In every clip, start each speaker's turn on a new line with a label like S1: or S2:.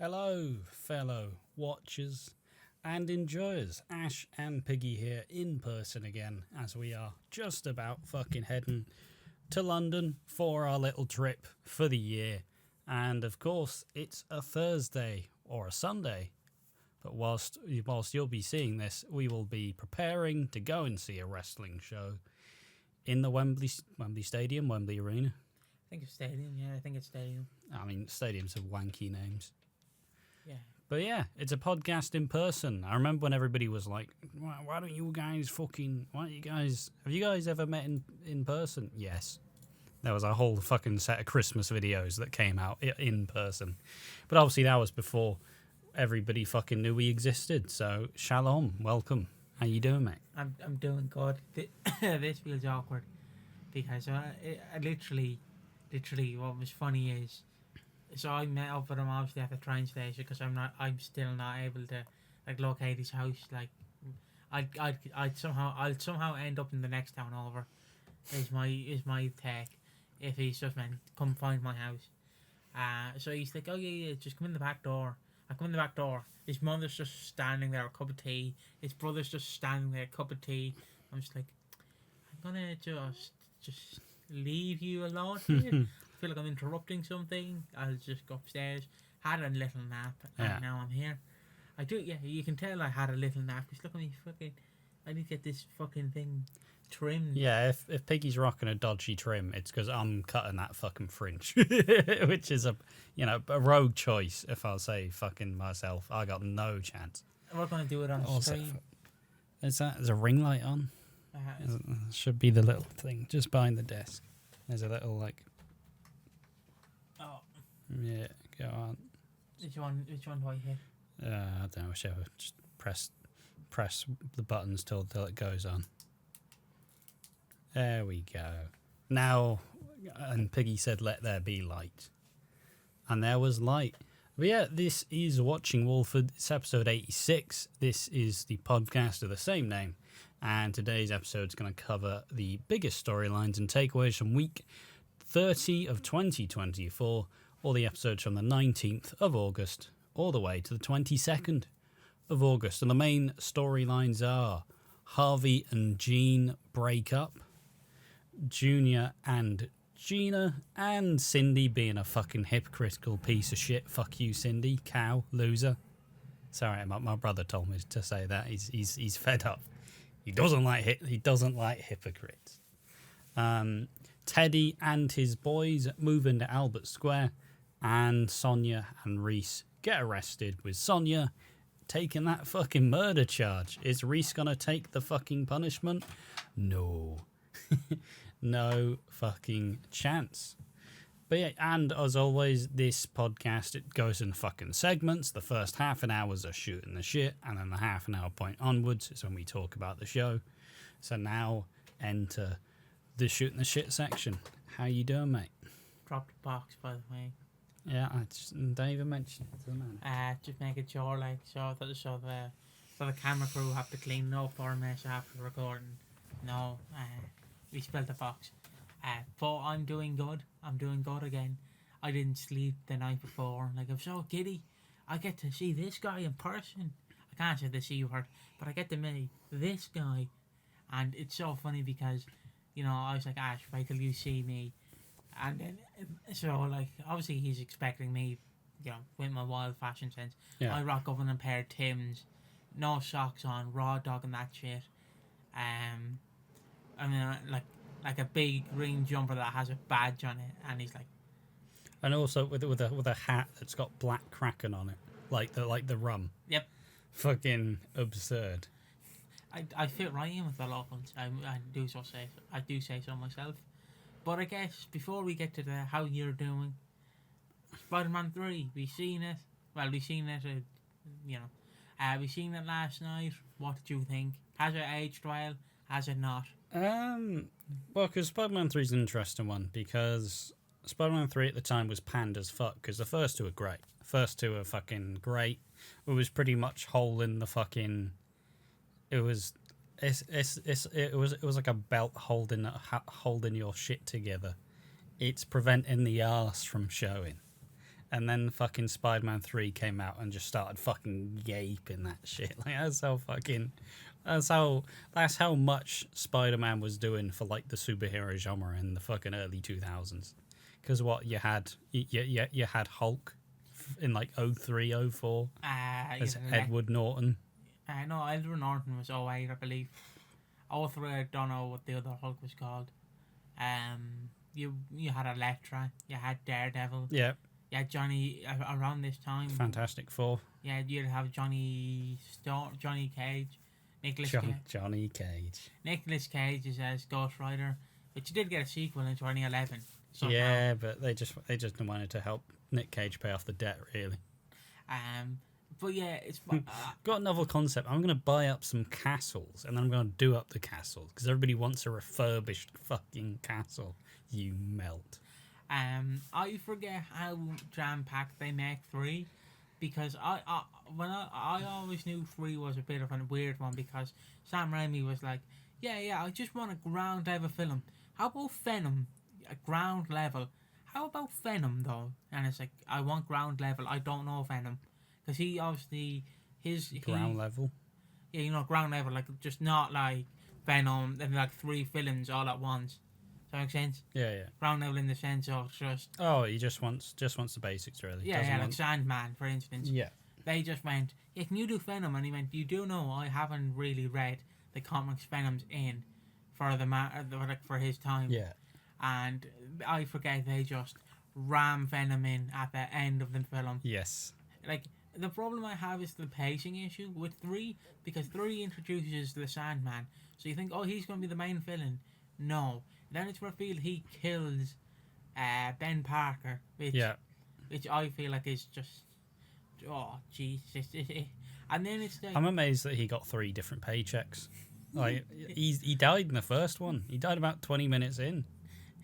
S1: Hello, fellow watchers and enjoyers. Ash and Piggy here in person again, as we are just about fucking heading to London for our little trip for the year. And of course, it's a Thursday or a Sunday. But whilst you'll be seeing this, we will be preparing to go and see a wrestling show in the Wembley Stadium, Wembley Arena.
S2: I think it's stadium, yeah, I think it's stadium.
S1: I mean, stadiums have wanky names.
S2: Yeah.
S1: But yeah, it's a podcast in person. I remember when everybody was like, why don't you guys have you guys ever met in person? Yes. There was a whole fucking set of Christmas videos that came out in person. But obviously that was before everybody fucking knew we existed. So, shalom, welcome. How you doing, mate?
S2: I'm doing good. This feels awkward because I literally what was funny is, so I met up with him obviously at the train station because I'm still not able to like locate his house. Like I'd somehow end up in the next town over. Is my take if he's just meant come find my house. So he's like, oh yeah, just come in the back door. I come in the back door. His mother's just standing there, a cup of tea. His brother's just standing there, a cup of tea. I'm just like, I'm gonna just leave you alone here. I feel like I'm interrupting something. I'll just go upstairs. Had a little nap, and now I'm here. I do, yeah. You can tell I had a little nap. Because look at me, fucking. I need to get this fucking thing trimmed.
S1: Yeah, if Piggy's rocking a dodgy trim, it's because I'm cutting that fucking fringe, which is a rogue choice. If I'll say fucking myself, I got no chance.
S2: We're gonna do it on stream.
S1: Is a ring light on? Should be the little thing just behind the desk. There's a little like.
S2: Oh.
S1: Yeah, go on.
S2: Which one do I hit?
S1: I don't know. Whichever. Just press the buttons till it goes on. There we go. Now, and Piggy said, "Let there be light," and there was light. But yeah, this is Watching Walford. It's episode 86. This is the podcast of the same name. And today's episode is going to cover the biggest storylines and takeaways from week 30 of 2024, all the episodes from the 19th of August all the way to the 22nd of August. And the main storylines are Harvey and Jean break up, Junior and Gina, and Cindy being a fucking hypocritical piece of shit. Fuck you, Cindy. Cow. Loser. Sorry, my brother told me to say that. He's fed up. He doesn't like hypocrites. Teddy and his boys move into Albert Square, and Sonia and Reiss get arrested, with Sonia taking that fucking murder charge. Is Reiss gonna take the fucking punishment? No. No fucking chance. But yeah, and as always, this podcast, it goes in fucking segments. The first half an hour is shooting the shit, and then the half an hour point onwards is when we talk about the show. So now enter the shooting the shit section. How you doing, mate?
S2: Dropped the box, by the way.
S1: Yeah, I don't even mention it, doesn't matter.
S2: Just making sure, like, so the camera crew have to clean it up or mess after recording. No, we spilled the box. But I'm doing good. I'm doing good again. I didn't sleep the night before. Like, I'm so giddy. I get to see this guy in person. I can't say the C word, but I get to meet this guy. And it's so funny because, I was like, Ash, wait till you see me. And then, so, like, obviously he's expecting me, with my wild fashion sense. Yeah. I rock up in a pair of Timbs, no socks on, raw dog and that shit. I mean, like a big green jumper that has a badge on it, and he's like,
S1: and also with a hat that's got black kraken on it, like the rum.
S2: Yep.
S1: Fucking absurd.
S2: I fit right in with the locals. I do say so myself. But I guess before we get to the how you're doing, Spider-Man 3, we seen it. Well, we seen it. We seen it last night. What did you think? Has it aged well? Has it not?
S1: Well, because Spider-Man 3 is an interesting one, because Spider-Man 3 at the time was panned as fuck, because the first two are great. The first two are fucking great. It was pretty much holding the fucking... It was like a belt holding your shit together. It's preventing the arse from showing. And then fucking Spider-Man 3 came out and just started fucking gaping that shit. Like, that's how much Spider-Man was doing for, like, the superhero genre in the fucking early 2000s. Because you had Hulk in, like, 03, 04 as Edward Norton.
S2: No, Edward Norton was 08, I believe. 03, I don't know what the other Hulk was called. You had Elektra, you had Daredevil.
S1: Yeah.
S2: Yeah, Johnny around this time.
S1: Fantastic Four.
S2: Yeah, you'd have Johnny Cage,
S1: Johnny Cage.
S2: Nicolas Cage is as Ghost Rider, but you did get a sequel in 2011. Somehow.
S1: Yeah, but they just wanted to help Nick Cage pay off the debt, really.
S2: But yeah, it's
S1: got a novel concept. I'm going to buy up some castles, and then I'm going to do up the castles because everybody wants a refurbished fucking castle. You melt.
S2: I forget how jam-packed they make 3, because I always knew 3 was a bit of a weird one, because Sam Raimi was like, yeah, I just want a ground level film. How about Venom? A ground level. How about Venom though? And it's like, I want ground level. I don't know Venom, because he obviously
S1: ground level.
S2: Yeah, ground level, like just not like Venom and like 3 villains all at once. Does that make sense?
S1: Yeah.
S2: Ground level in the sense of just...
S1: Oh, he just wants the basics, really.
S2: Yeah, like Sandman, for instance.
S1: Yeah.
S2: They just went, yeah, can you do Venom? And he went, you do know I haven't really read the comics Venom's in for his time.
S1: Yeah.
S2: And I forget they just ram Venom in at the end of the film.
S1: Yes.
S2: Like, the problem I have is the pacing issue with 3, because 3 introduces the Sandman. So you think, oh, he's going to be the main villain. No. Then it's revealed he kills Ben Parker, which I feel like is just, oh Jesus. And then it's like,
S1: I'm amazed that he got 3 different paychecks. Like, he died in the first one. He died about 20 minutes in.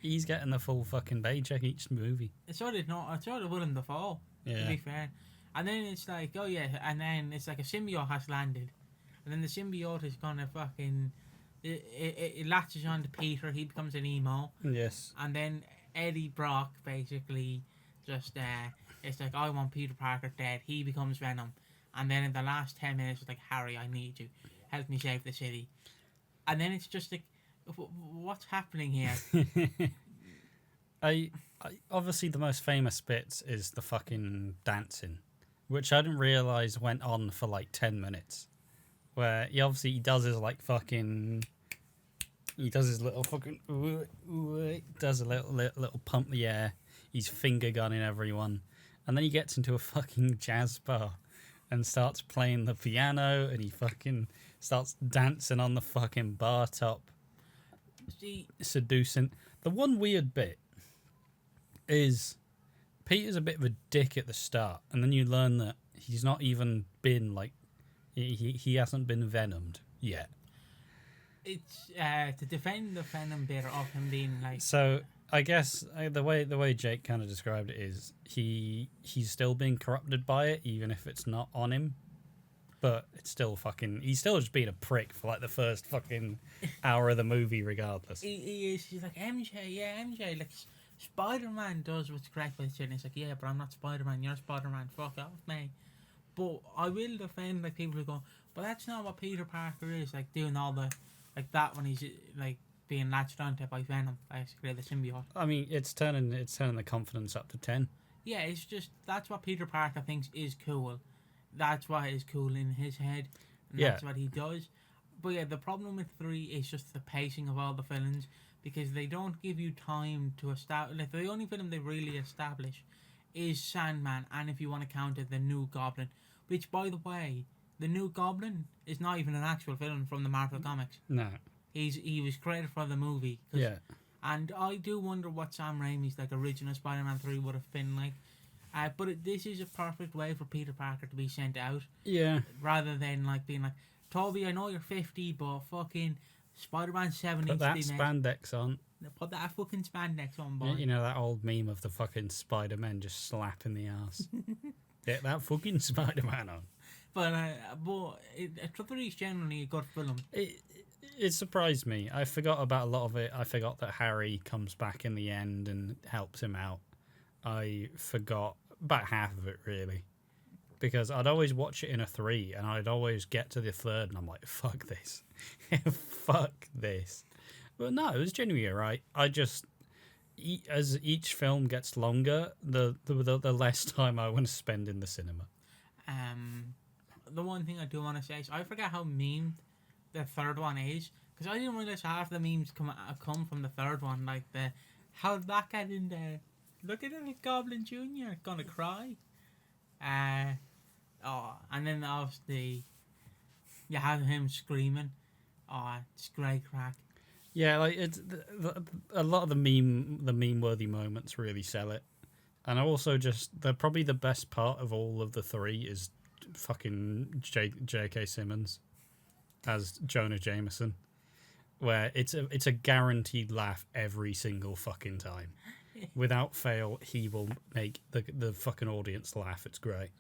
S1: He's getting the full fucking paycheck each movie.
S2: So did Willem Dafoe, to be fair. And then it's like, oh yeah, and then it's like a symbiote has landed, and then the symbiote is gonna fucking. It latches on to Peter. He becomes an emo.
S1: Yes.
S2: And then Eddie Brock basically just it's like, I want Peter Parker dead. He becomes Venom. And then in the last 10 minutes, it's like, Harry, I need you. Help me save the city. And then it's just like, what's happening here?
S1: I obviously the most famous bits is the fucking dancing, which I didn't realise went on for like 10 minutes. Where he does his like fucking, he does his little fucking, does a little pump the air. He's finger gunning everyone, and then he gets into a fucking jazz bar and starts playing the piano, and he fucking starts dancing on the fucking bar top, seducing. The one weird bit is Peter's a bit of a dick at the start, and then you learn that he's not even been like. He hasn't been venomed yet.
S2: It's to defend the Venom bit of him being like.
S1: So I guess the way Jake kind of described it is he's still being corrupted by it, even if it's not on him. But it's still fucking. He's still just being a prick for like the first fucking hour of the movie, regardless.
S2: He is. He's like MJ. Like Spider-Man does what's correct with it, and it's like, yeah, but I'm not Spider-Man. You're Spider-Man. Fuck off, mate. But I will defend like people who go, but that's not what Peter Parker is, like doing all the like that when he's like being latched onto by Venom, basically the symbiote. I mean,
S1: it's turning the confidence up to 10.
S2: Yeah, it's just that's what Peter Parker thinks is cool. That's what is cool in his head, and that's what he does. But yeah, the problem with 3 is just the pacing of all the villains, because they don't give you time to establish. Like, the only villain they really establish is Sandman, and if you want to count it, the New Goblin. Which, by the way, the New Goblin is not even an actual villain from the Marvel comics.
S1: No.
S2: He was created for the movie.
S1: Yeah.
S2: And I do wonder what Sam Raimi's like original Spider-Man 3 would have been like. But this is a perfect way for Peter Parker to be sent out.
S1: Yeah.
S2: Rather than like being like, Toby, I know you're 50, but fucking Spider-Man 7
S1: Put that spandex on.
S2: Put that fucking spandex on, boy.
S1: You know that old meme of the fucking Spider-Man just slapping the ass. Get that fucking Spider-Man on.
S2: But Truther is generally a good film.
S1: It surprised me. I forgot about a lot of it. I forgot that Harry comes back in the end and helps him out. I forgot about half of it really, because I'd always watch it in a 3, and I'd always get to the 3rd, and I'm like, fuck this, fuck this. But no, it was genuinely alright. I just, as each film gets longer, the less time I want to spend in the cinema.
S2: The one thing I do want to say is I forget how memed the 3rd one is, because I didn't realize half the memes come from the 3rd one, like the how'd that get in there? Look at him, Goblin Jr. gonna cry. And then obviously you have him screaming. Oh, it's great crack.
S1: Yeah, like it's a lot of the meme worthy moments really sell it, and also just probably the best part of all of the 3 is fucking J.K. Simmons as Jonah Jameson, where it's a guaranteed laugh every single fucking time. Without fail, he will make the fucking audience laugh. It's great.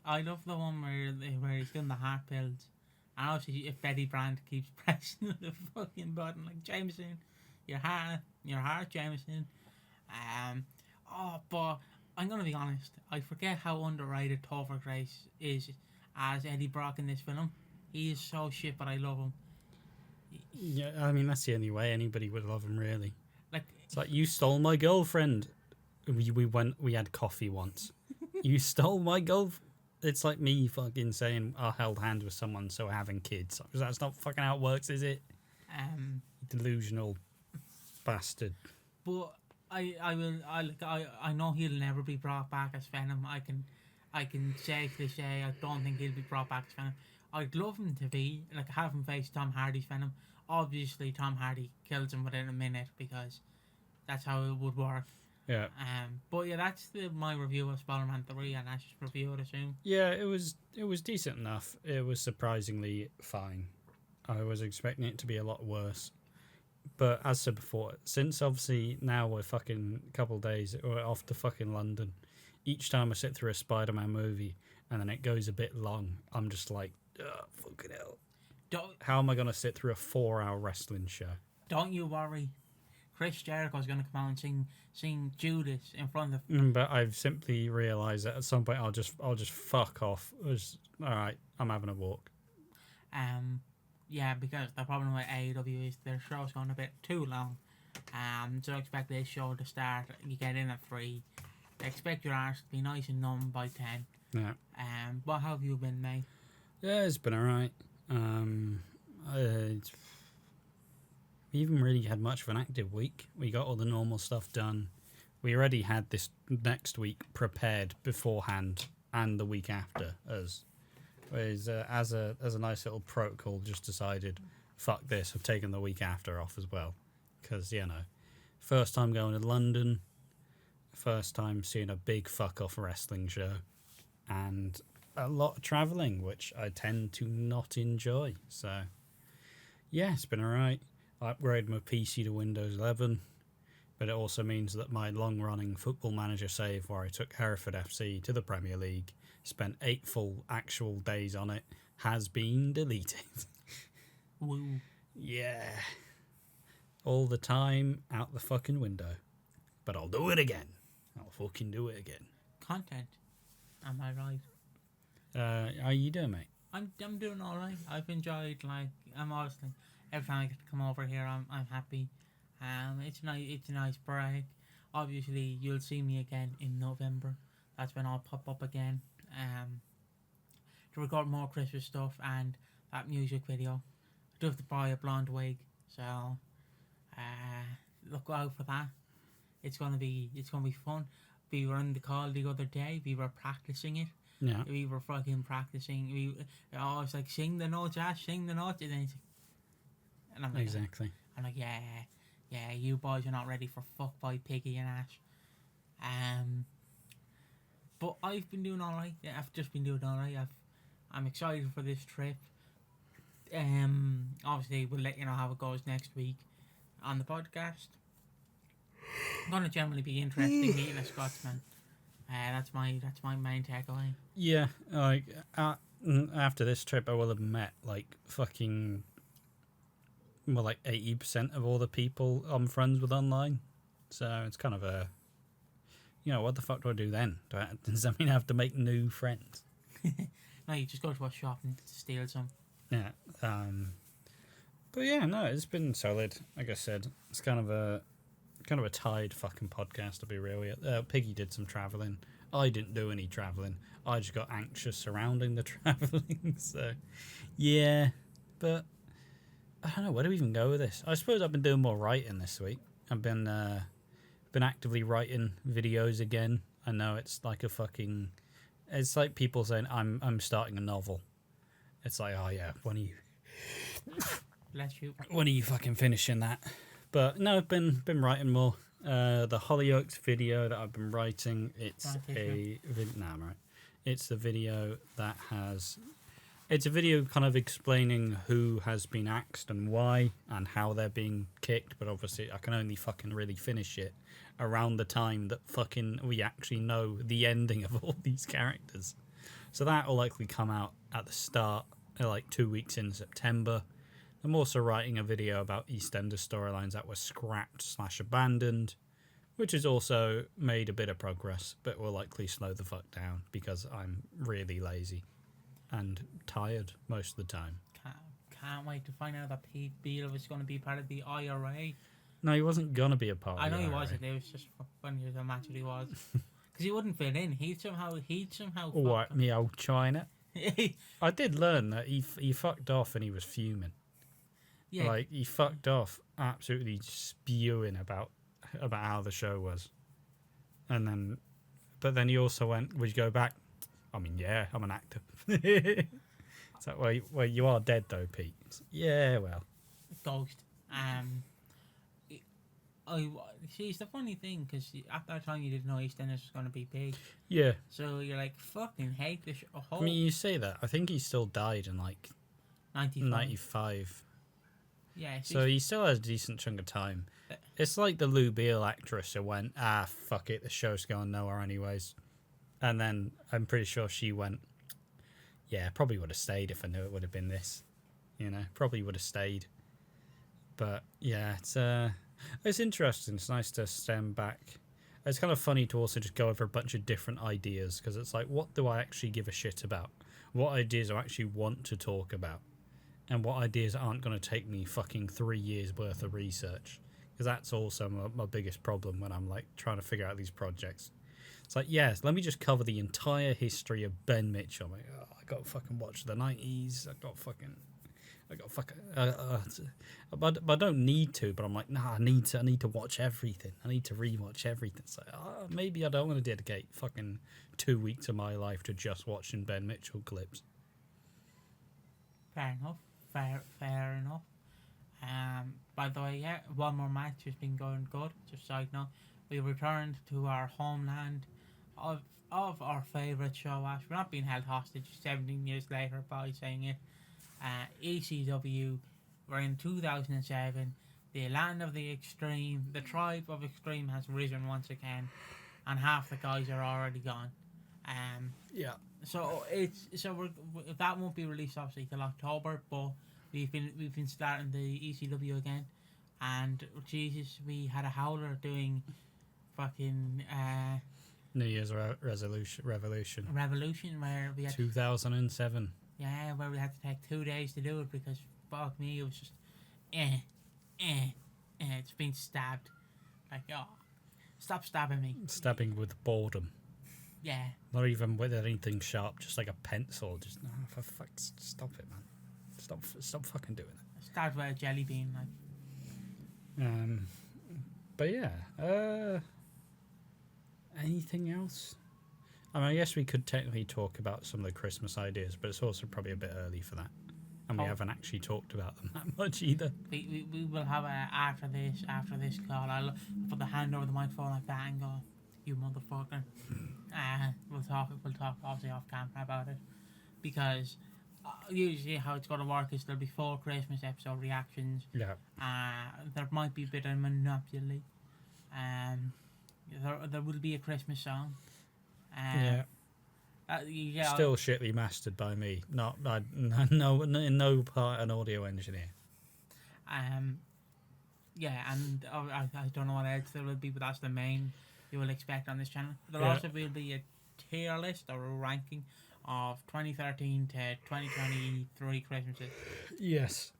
S2: I love the one where he's doing the heart pills, and obviously if Betty Brant keeps pressing the fucking button like Jameson, your heart, Jameson. But I'm gonna be honest. I forget how underrated Topher Grace is as Eddie Brock in this film. He is so shit, but I love him.
S1: Yeah, I mean that's the only way anybody would love him, really.
S2: Like,
S1: it's like, you stole my girlfriend. We had coffee once. You stole my girlfriend. It's like me fucking saying I held hands with someone, so having kids. That's not fucking how it works, is it? Delusional bastard.
S2: But I know he'll never be brought back as Venom. I can safely say I don't think he'll be brought back as Venom. I'd love him to be, like, have him face Tom Hardy's Venom. Obviously, Tom Hardy kills him within a minute because that's how it would work.
S1: Yeah.
S2: But yeah, that's my review of Spider-Man 3 and Ash's review, I'd assume.
S1: Yeah, it was decent enough. It was surprisingly fine. I was expecting it to be a lot worse. But as said before, since obviously now we're fucking couple days we're off to fucking London, each time I sit through a Spider-Man movie and then it goes a bit long, I'm just like, fucking hell. How am I going to sit through a 4-hour wrestling show?
S2: Don't you worry. Chris Jericho's going to come out and sing Judas in front of...
S1: But I've simply realised that at some point I'll just fuck off. Alright, I'm having a walk.
S2: Yeah, because the problem with AEW is their show's going a bit too long. So expect this show to start, you get in at 3. Expect your arse to be nice and numb by 10.
S1: Yeah.
S2: What have you been, mate?
S1: Yeah, it's been alright. We haven't really had much of an active week. We got all the normal stuff done. We already had this next week prepared beforehand and the week after as a nice little protocol. Just decided, fuck this. I've taken the week after off as well because first time going to London, first time seeing a big fuck off wrestling show, and a lot of travelling, which I tend to not enjoy. So yeah, it's been alright. I upgraded my PC to Windows 11, but it also means that my long-running Football Manager save, where I took Hereford FC to the Premier League, spent 8 full actual days on it, has been deleted.
S2: Woo.
S1: Yeah. All the time out the fucking window. But I'll do it again. I'll fucking do it again.
S2: Content. Am I right?
S1: How you doing, mate?
S2: I'm doing all right. I've enjoyed, I'm obviously, every time I get to come over here, I'm happy. It's a nice break. Obviously, you'll see me again in November. That's when I'll pop up again. To record more Christmas stuff and that music video. I do have to buy a blonde wig, so look out for that. It's gonna be fun. We were on the call the other day. We were practicing it.
S1: Yeah.
S2: We were fucking practicing. I was like, sing the notes, Ash, sing the notes. And then he's like, and I'm like,
S1: exactly.
S2: I'm like, yeah, you boys are not ready for fuck by Piggy and Ash. But I've been doing alright. Yeah, I've just been doing alright. I'm excited for this trip. Obviously we'll let you know how it goes next week on the podcast. It's gonna generally be interesting meeting a Scotsman. That's my main takeaway.
S1: Yeah, like after this trip, I will have met like fucking 80% of all the people I'm friends with online. So it's kind of what the fuck do I do then? Does that mean I have to make new friends?
S2: No, you just go to a shop and steal some.
S1: Yeah. But yeah, no, it's been solid. Like I said, it's kind of a tired fucking podcast, to be real. Piggy did some travelling. I didn't do any travelling. I just got anxious surrounding the travelling. So, yeah. But I don't know, where do we even go with this? I suppose I've been doing more writing this week. I've been actively writing videos again. I know it's like it's like people saying I'm starting a novel. It's like, oh yeah, when are you fucking finishing that? But no, I've been writing more. The Hollyoaks video that I've been writing, it's I'm right. It's the video that it's a video kind of explaining who has been axed and why and how they're being kicked, but obviously I can only fucking really finish it around the time that fucking we actually know the ending of all these characters. So that will likely come out at the start, like 2 weeks in September. I'm also writing a video about EastEnders storylines that were scrapped / abandoned, which has also made a bit of progress, but will likely slow the fuck down because I'm really lazy and tired most of the time.
S2: Can't wait to find out that Pete Beale was going to be part of the IRA.
S1: No, he wasn't going to be a part of the IRA.
S2: I know he wasn't. It was just funny as a match that he was. Because he wouldn't fit in. He'd somehow
S1: what, me old China? I did learn that he fucked off and he was fuming. Yeah. Like, he fucked off absolutely spewing about how the show was. But then he also went, would you go back? I mean, yeah, I'm an actor. It's like, well, you are dead though, Pete. Yeah, well.
S2: Ghost. See, it's the funny thing, because at that time you didn't know EastEnders was going to be big.
S1: Yeah.
S2: So you're like, fucking hate this whole...
S1: I mean, you say that. I think he still died in, like... 95.
S2: Yeah.
S1: So he still has a decent chunk of time. It's like the Lou Beale actress who went, fuck it, the show's going nowhere anyways. And then I'm pretty sure she went, yeah, probably would have stayed if I knew it would have been this. Probably would have stayed. But yeah, it's interesting. It's nice to stem back. It's kind of funny to also just go over a bunch of different ideas, because it's like, what do I actually give a shit about? What ideas I actually want to talk about? And what ideas aren't going to take me fucking 3 years worth of research? Because that's also my biggest problem when I'm like trying to figure out these projects. It's like, yes, let me just cover the entire history of Ben Mitchell. I'm like, I got to fucking watch the 90s. I got but I don't need to. But I'm like, nah, I need to watch everything. I need to rewatch everything. It's like, maybe I don't want to dedicate fucking 2 weeks of my life to just watching Ben Mitchell clips.
S2: Fair enough. Fair enough. By the way, yeah, one more match has been going good. Just side note, we returned to our homeland of our favourite show. Ash, we're not being held hostage 17 years later by saying it. ECW, we're in 2007. The land of the extreme, the tribe of extreme has risen once again, and half the guys are already gone.
S1: Yeah.
S2: So that won't be released obviously till October, but we've been starting the ECW again, and Jesus, we had a howler doing fucking
S1: New Year's Revolution
S2: where we had
S1: 2007.
S2: Yeah, where we had to take 2 days to do it because fuck me, it was just it's been stabbed. Like, oh, stop stabbing me.
S1: Stabbing with boredom.
S2: Yeah.
S1: Not even with anything sharp, just like a pencil. Just for fuck, stop it, man. Stop fucking doing it.
S2: Stabbed with a jelly bean, like.
S1: But yeah. Anything else? I mean, I guess we could technically talk about some of the Christmas ideas, but it's also probably a bit early for that. And we haven't actually talked about them that much either.
S2: We will have after this call, I'll put the hand over the microphone like that and go, you motherfucker. We'll talk obviously off camera about it. Because usually how it's going to work is there'll be 4 Christmas episode reactions.
S1: Yeah.
S2: There might be a bit of monopoly. There will be a Christmas song.
S1: Yeah. Still shitly mastered by me. Not in no part an audio engineer.
S2: Yeah, and I don't know what else there will be, but that's the main you will expect on this channel. There
S1: Yeah.
S2: also will be a tier list or a ranking of 2013 to 2023 Christmases.
S1: Yes.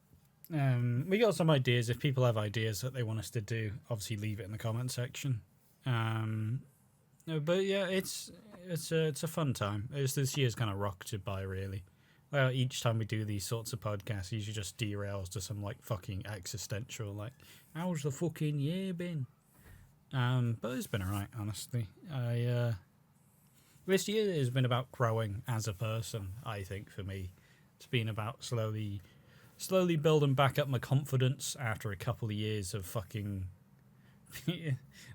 S1: We got some ideas. If people have ideas that they want us to do, obviously leave it in the comment section. No, but yeah, it's a fun time. This year's kind of rocked it by, really. Well, each time we do these sorts of podcasts, it usually just derails to some like fucking existential, like, how's the fucking year been? But it's been alright, honestly. This year has been about growing as a person. I think for me, it's been about slowly building back up my confidence after a couple of years of fucking.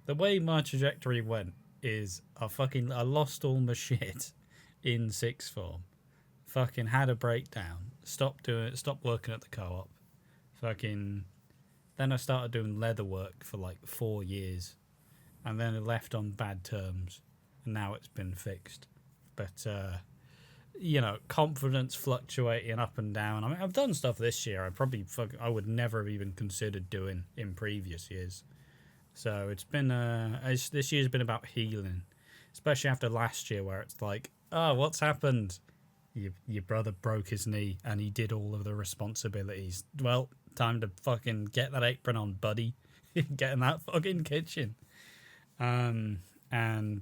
S1: The way my trajectory went is I lost all my shit in sixth form. Fucking had a breakdown. Stopped working at the co-op. Fucking. Then I started doing leather work for like 4 years, and then I left on bad terms, and now it's been fixed. But confidence fluctuating up and down. I mean, I've done stuff this year I would never have even considered doing in previous years. So it's been this year's been about healing, especially after last year where it's like, oh, what's happened? Your brother broke his knee and he did all of the responsibilities. Well, time to fucking get that apron on, buddy. Get in that fucking kitchen. And then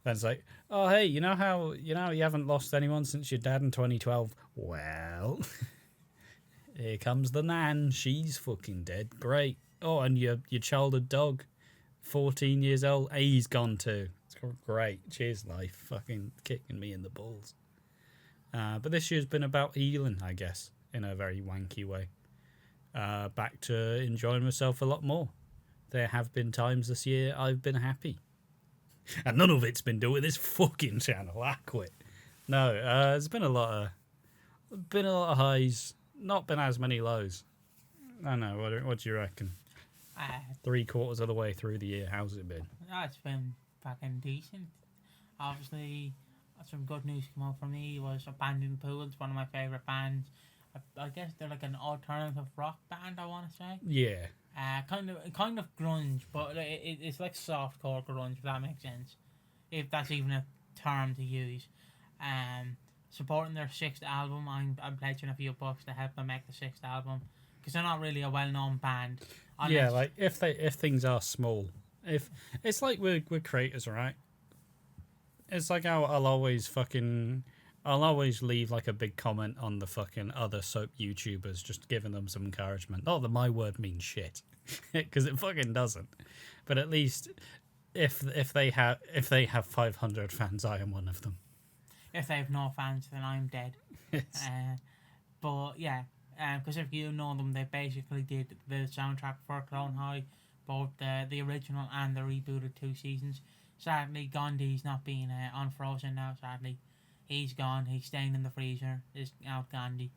S1: it's like, oh, hey, you know how you haven't lost anyone since your dad in 2012? Well, here comes the nan. She's fucking dead. Great. Oh, and your childhood dog, 14 years old, he's gone too. It's great. Cheers, life. Fucking kicking me in the balls. But this year's been about healing, I guess, in a very wanky way. Back to enjoying myself a lot more. There have been times this year I've been happy. And none of it's been doing this fucking channel. I quit. No, there's been a lot of highs, not been as many lows. I don't know. What do you reckon? 3/4 of the way through the year, how's it been?
S2: It's been fucking decent. Obviously, some good news came out for me was Abandoned Pools, one of my favourite bands. I guess they're like an alternative rock band, I want to say.
S1: Yeah.
S2: Kind of grunge, but it's like softcore grunge, if that makes sense. If that's even a term to use. Supporting their 6th album, I'm pledging a few bucks to help them make the 6th album, because they're not really a well-known band.
S1: Yeah, like if things are small, if it's like we're creators, right? It's like I'll always leave like a big comment on the fucking other soap YouTubers, just giving them some encouragement. Not that my word means shit, because it fucking doesn't. But at least if they have 500 fans, I am one of them.
S2: If they have no fans, then I'm dead. But yeah, because if you know them, they basically did the soundtrack for Clone High, both the original and the rebooted 2 seasons. Sadly, Gandhi's not being unfrozen now. Sadly, he's gone. He's staying in the freezer. Is out Gandhi.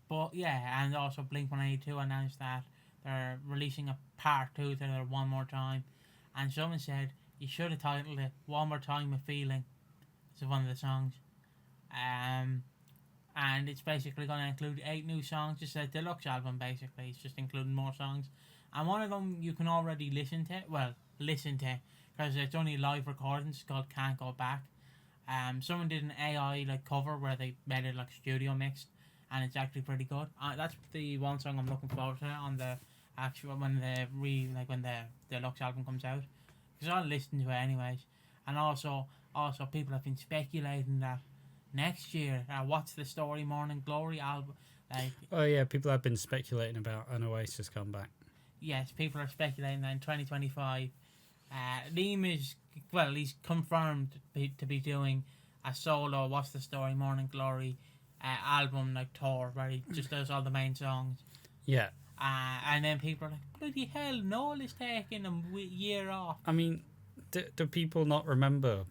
S2: But yeah, and also Blink-182 announced that they're releasing a part 2 to their One More Time, and someone said you should have titled it One More Time with Feeling. It's one of the songs. And it's basically going to include 8 new songs. It's a deluxe album, basically. It's just including more songs. And one of them you can already listen to, because it's only live recordings. It's called Can't Go Back. Someone did an AI cover where they made it studio mixed, and it's actually pretty good. That's the one song I'm looking forward to on the actual when the deluxe album comes out, because I'll listen to it anyways. And also people have been speculating that next year, What's the Story Morning Glory album,
S1: oh yeah, people have been speculating about an Oasis comeback.
S2: Yes, people are speculating that in 2025, Liam he's confirmed to be doing a solo What's the Story Morning Glory album tour where he just does all the main songs.
S1: Yeah.
S2: And then people are like, bloody hell, Noel is taking a year off.
S1: I mean, do people not remember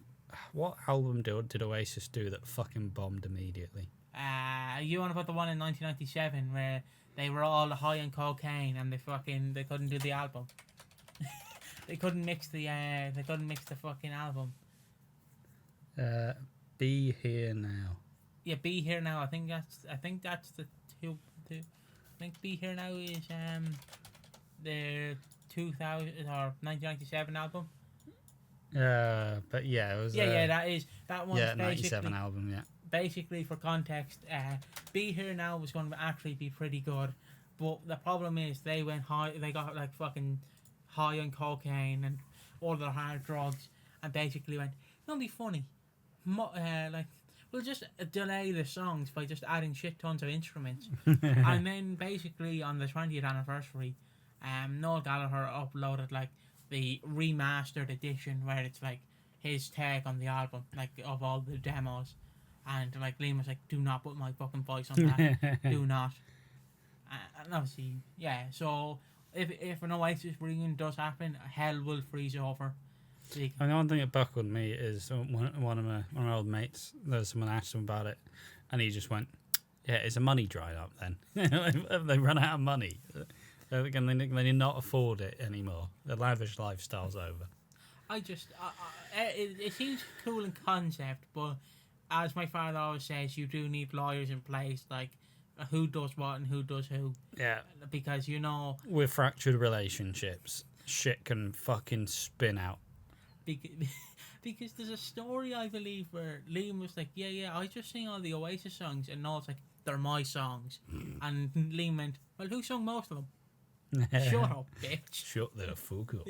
S1: what album did Oasis do that fucking bombed immediately?
S2: You want to put the one in 1997 where they were all high on cocaine and they couldn't do the album. They couldn't mix the fucking album.
S1: Be Here Now.
S2: Yeah, Be Here Now. I think that's the two. I think Be Here Now is the 2000 or 1997 album.
S1: But yeah, it was.
S2: That one's
S1: yeah,
S2: basically
S1: 97 album. Yeah.
S2: basically for context. Be Here Now was going to actually be pretty good, but the problem is they went high. They got like fucking high on cocaine and all the hard drugs, and basically went, "It'll be funny, like." We'll just delay the songs by just adding shit tons of instruments. And then basically on the 20th anniversary, Noel Gallagher uploaded like the remastered edition where it's like his take on the album, like of all the demos. And like Liam was like, do not put my fucking voice on that. Do not. And obviously, yeah, so if an Oasis reunion does happen, hell will freeze over.
S1: And the one thing that buckled me is one of my old mates. Someone asked him about it, and he just went, "Yeah, is the money dried up then? They run out of money. They cannot afford it anymore. The lavish lifestyle's over."
S2: It seems cool in concept, but as my father always says, you do need lawyers in place, like who does what and who does who.
S1: Yeah,
S2: because
S1: with fractured relationships, shit can fucking spin out.
S2: Because there's a story, I believe, where Liam was like, yeah, I just sing all the Oasis songs, and Noel's like, they're my songs. And Liam went, well, who sung most of them? Shut up, bitch.
S1: Shut the fuck up.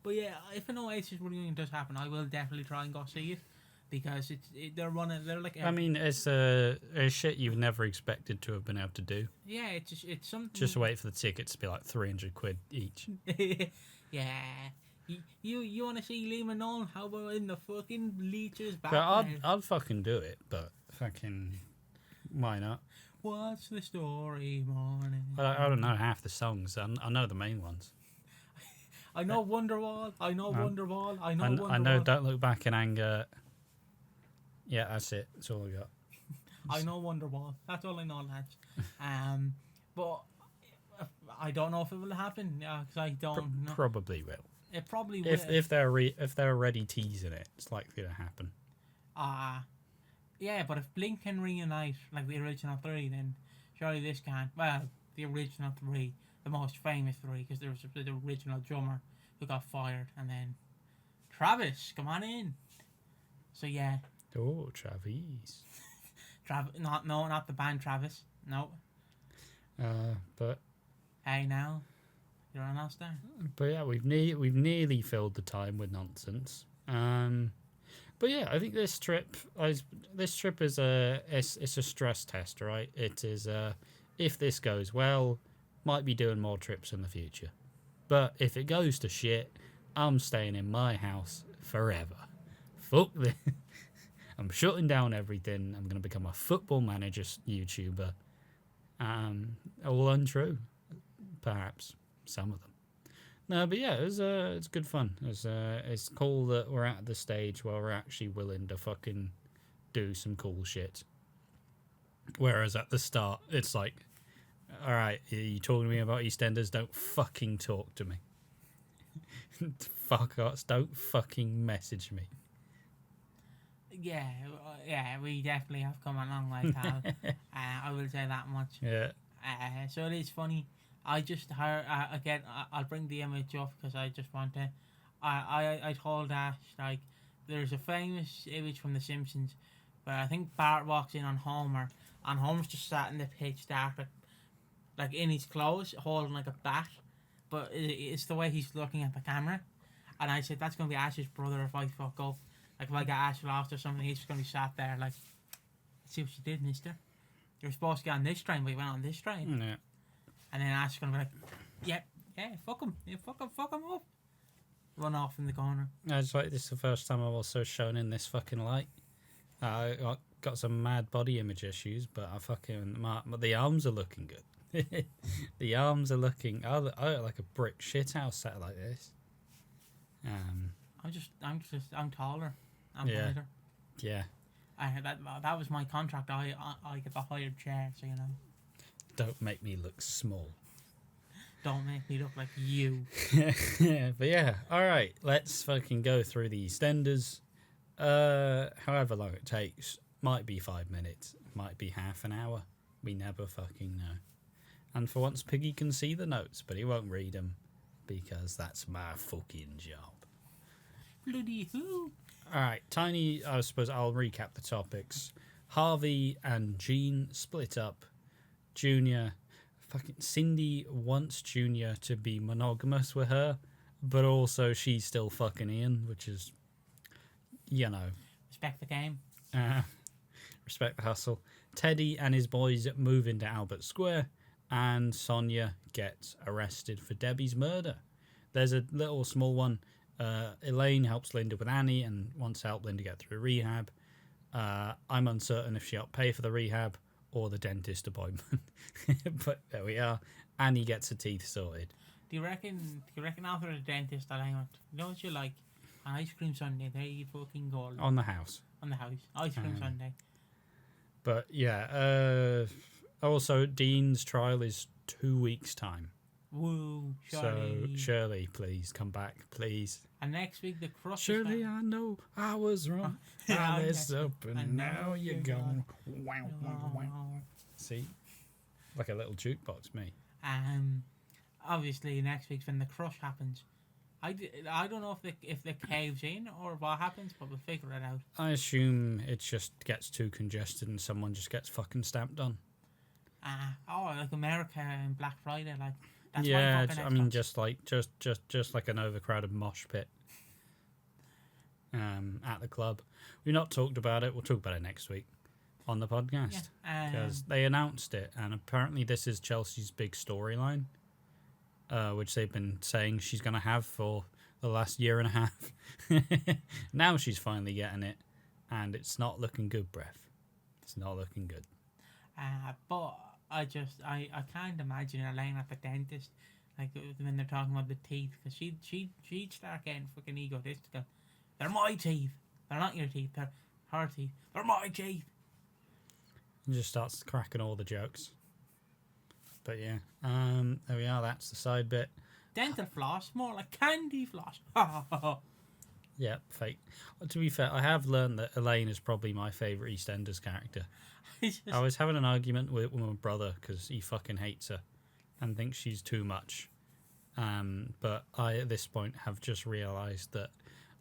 S2: But yeah, if an Oasis reunion does happen, I will definitely try and go see it, because they're like...
S1: I mean, it's shit you've never expected to have been able to do.
S2: Yeah, it's something...
S1: Just wait for the tickets to be like 300 quid each.
S2: Yeah. You want to see Liam and Noel? How about in the fucking Leech's back?
S1: I'd fucking do it, but fucking why not?
S2: What's the story, morning?
S1: I don't know half the songs. I know the main ones.
S2: I know Wonderwall. I know Wonderwall. I know Wonderwall.
S1: I know Don't Look Back in Anger. Yeah, that's it. That's all I got.
S2: I know Wonderwall. That's all I know, lads. But I don't know if it will happen, because I don't know.
S1: Probably will.
S2: It probably will.
S1: If they're already teasing it, it's likely to happen.
S2: Yeah, but if Blink can reunite like the original three, then surely this can't. Well, the original three, the most famous three, because there was the original drummer who got fired, and then Travis, come on in. So yeah.
S1: Oh, Travis.
S2: Not the band Travis. No.
S1: But.
S2: Hey now. You're on us there.
S1: But yeah, we've nearly filled the time with nonsense. But yeah, I think this trip is it's a stress test, right? It is if this goes well, might be doing more trips in the future. But if it goes to shit, I'm staying in my house forever. Fuck this. I'm shutting down everything. I'm gonna become a football manager YouTuber. All untrue, perhaps. Some of them. No, but yeah, it's good fun. It's cool that we're at the stage where we're actually willing to fucking do some cool shit. Whereas at the start, it's like, all right, are you talking to me about EastEnders? Don't fucking talk to me. Fuck us. Don't fucking message me.
S2: Yeah, we definitely have come a long way, pal. I will say that much.
S1: Yeah.
S2: So it is funny. I just heard again. I'll bring the image up because I just want to. I told Ash, like, there's a famous image from The Simpsons where I think Bart walks in on Homer, and Homer's just sat in the pitch dark, like in his clothes, holding like a bat, but it's the way he's looking at the camera. And I said, that's gonna be Ash's brother if I fuck up. Like if I get Ash lost or something, he's just gonna be sat there like, see what you did, mister. You're supposed to get on this train, but you went on this train.
S1: Yeah.
S2: And then Ash's gonna be like, yeah, fuck him. Yeah, fuck him up. Run off in the corner.
S1: It's like this is the first time I've also shown in this fucking light. I got some mad body image issues, but but the arms are looking good. The arms are looking. I look like a brick shit house set like this.
S2: I'm taller. I'm lighter.
S1: Yeah.
S2: That was my contract. I get the hired chair, so you know.
S1: Don't make me look small.
S2: Don't make me look like you.
S1: But yeah, alright, let's fucking go through the EastEnders. However long it takes. Might be 5 minutes, might be half an hour. We never fucking know. And for once, Piggy can see the notes, but he won't read them because that's my fucking job.
S2: Bloody who?
S1: All right, Tiny, I suppose I'll recap the topics. Harvey and Jean split up. Junior, fucking Cindy wants Junior to be monogamous with her, but also she's still fucking Ian, which is, you know.
S2: Respect the game.
S1: Respect the hustle. Teddy and his boys move into Albert Square, and Sonia gets arrested for Debbie's murder. There's a little small one. Elaine helps Linda with Annie and wants to help Linda get through rehab. I'm uncertain if she helped pay for the rehab or the dentist appointment. But there we are. Annie gets her teeth sorted.
S2: Do you reckon after the dentist Elaine went, you know what you like? An ice cream sundae, there you fucking go.
S1: On the house.
S2: On the house. Ice cream sundae.
S1: But yeah, also Dean's trial is 2 weeks' time.
S2: Woo, Shirley.
S1: So Shirley, please come back, please.
S2: And next week the crush.
S1: Shirley, I know I was wrong. I messed up and now you're gone. Wow, wow, wow. See? Like a little jukebox, me.
S2: Obviously next week's when the crush happens. I don't know if the caves in or what happens, but we'll figure it out.
S1: I assume it just gets too congested and someone just gets fucking stamped on.
S2: Like America and Black Friday, like. That's
S1: yeah, I mean, just like an overcrowded mosh pit. At the club. We've not talked about it. We'll talk about it next week on the podcast because they announced it, and apparently this is Chelsea's big storyline, which they've been saying she's going to have for the last year and a half. Now she's finally getting it, and it's not looking good, Breath. It's not looking good.
S2: But I can't imagine Elaine at the dentist, like when they're talking about the teeth, because she'd start getting fucking egotistical. They're my teeth. They're not your teeth. They're her teeth. They're my teeth.
S1: And just starts cracking all the jokes. But yeah, there we are. That's the side bit.
S2: Dental floss, more like candy floss.
S1: Yeah, fake. To be fair, I have learned that Elaine is probably my favourite EastEnders character. I was having an argument with my brother because he fucking hates her and thinks she's too much. But I, at this point, have just realised that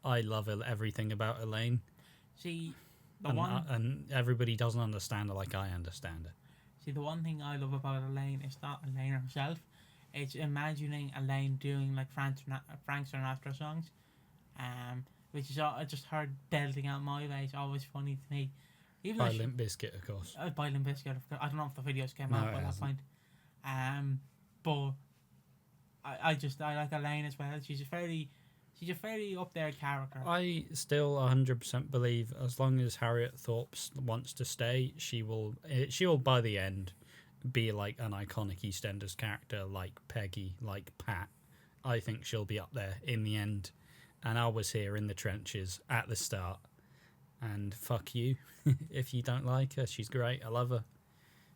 S1: I love everything about Elaine.
S2: See,
S1: and everybody doesn't understand her like I understand her.
S2: See, the one thing I love about Elaine is not Elaine herself. It's imagining Elaine doing like Frank Sinatra songs, which is just her belting out My Way. It's always funny to me. Even
S1: by Limp Bizkit, of course.
S2: By Limp Bizkit. I don't know if the videos came out by that point. But I like Elaine as well. She's a very up there character.
S1: I still 100% believe as long as Harriet Thorpe wants to stay, she will by the end be like an iconic EastEnders character, like Peggy, like Pat. I think she'll be up there in the end. And I was here in the trenches at the start. And fuck you if you don't like her. She's great. I love her.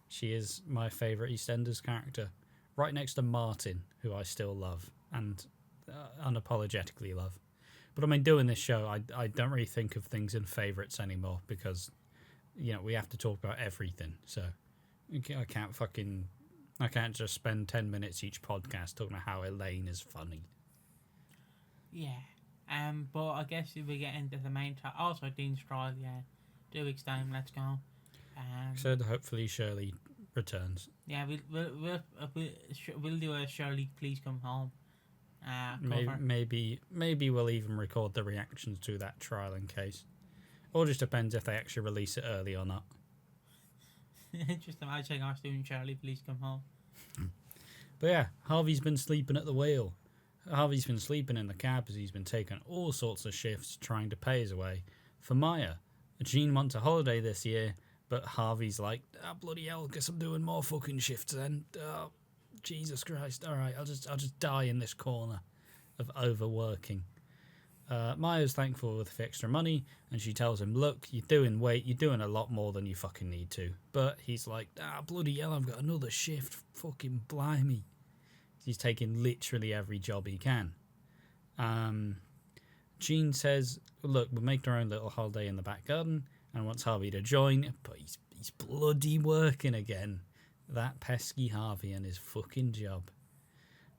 S1: She is my favourite EastEnders character. Right next to Martin, who I still love and unapologetically love. But I mean, doing this show, I don't really think of things in favourites anymore because, you know, we have to talk about everything. So I can't just spend 10 minutes each podcast talking about how Elaine is funny.
S2: Yeah. But I guess if we get into the main also Dean's trial, 2 weeks time, let's go.
S1: So hopefully Shirley returns.
S2: Yeah, we'll do a Shirley Please Come Home.
S1: Maybe we'll even record the reactions to that trial in case. Or just depends if they actually release it early or not.
S2: Just imagine us doing Shirley Please Come Home.
S1: But yeah, Harvey's been sleeping at the wheel. Harvey's been sleeping in the cab as he's been taking all sorts of shifts trying to pay his way for Maya. Jean wants a holiday this year, but Harvey's like, bloody hell, guess I'm doing more fucking shifts then. Oh, Jesus Christ. All right, I'll just die in this corner of overworking. Maya's thankful with the extra money, and she tells him, look, you're doing a lot more than you fucking need to. But he's like, bloody hell, I've got another shift. Fucking blimey. He's taking literally every job he can. Jean says, look, we'll make our own little holiday in the back garden and wants Harvey to join, but he's bloody working again. That pesky Harvey and his fucking job.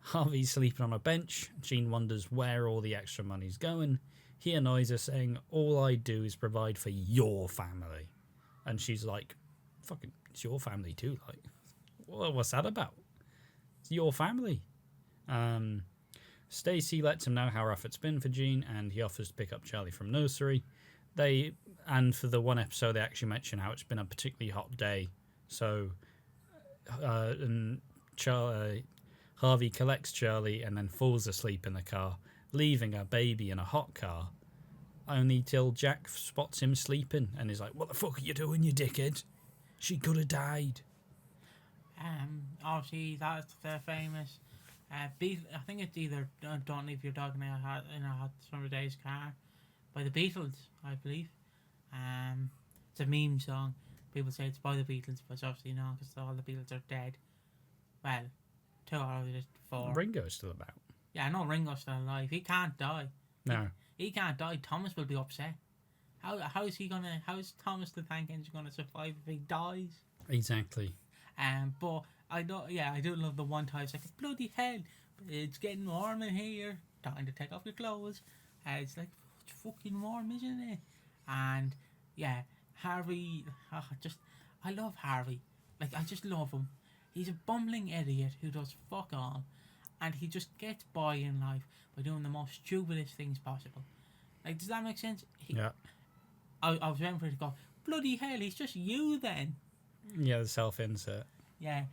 S1: Harvey's sleeping on a bench. Jean wonders where all the extra money's going. He annoys her, saying, all I do is provide for your family. And she's like, fucking, it's your family too. Like, what's that about? It's your family. Stacey lets him know how rough it's been for Jean, and he offers to pick up Charlie from nursery. And for the one episode, they actually mention how it's been a particularly hot day. So, Harvey collects Charlie and then falls asleep in the car, leaving a baby in a hot car, only till Jack spots him sleeping and is like, what the fuck are you doing, you dickhead? She could have died.
S2: Obviously, that's the famous I think it's either Don't Leave Your Dog in a Hot Summer Day's Car by the Beatles, I believe. It's a meme song. People say it's by the Beatles, but it's obviously not, because all the Beatles are dead. Well, 2 or 4.
S1: Ringo's still about.
S2: Yeah, I know Ringo's still alive. He can't die.
S1: No.
S2: He can't die. Thomas will be upset. How is Thomas the Tank Engine gonna survive if he dies?
S1: Exactly.
S2: But I do love the one time it's like, bloody hell, it's getting warm in here, time to take off your clothes. It's like, it's fucking warm, isn't it? And yeah, Harvey, I love Harvey. Like, I just love him. He's a bumbling idiot who does fuck all, and he just gets by in life by doing the most stupidest things possible. Like, does that make sense?
S1: Yeah.
S2: I was waiting for it to go, bloody hell, he's just you then.
S1: Yeah, the self-insert.
S2: Yeah.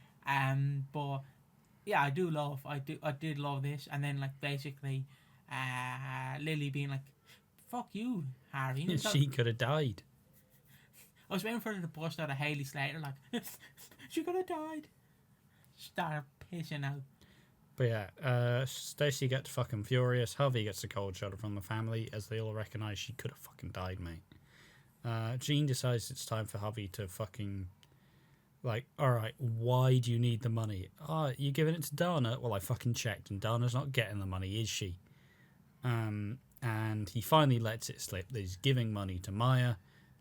S2: But yeah, I did love this, and then like basically, Lily being like, "Fuck you, Harvey."
S1: She could have died.
S2: I was waiting for her to bust out a Haley Slater like, "She could have died." Start pissing out.
S1: But yeah, Stacey gets fucking furious. Harvey gets a cold shoulder from the family as they all recognise she could have fucking died, mate. Jean decides it's time for Harvey to fucking, like, alright, why do you need the money? Oh, you're giving it to Dana? Well, I fucking checked, and Dana's not getting the money, is she? And he finally lets it slip that he's giving money to Maya.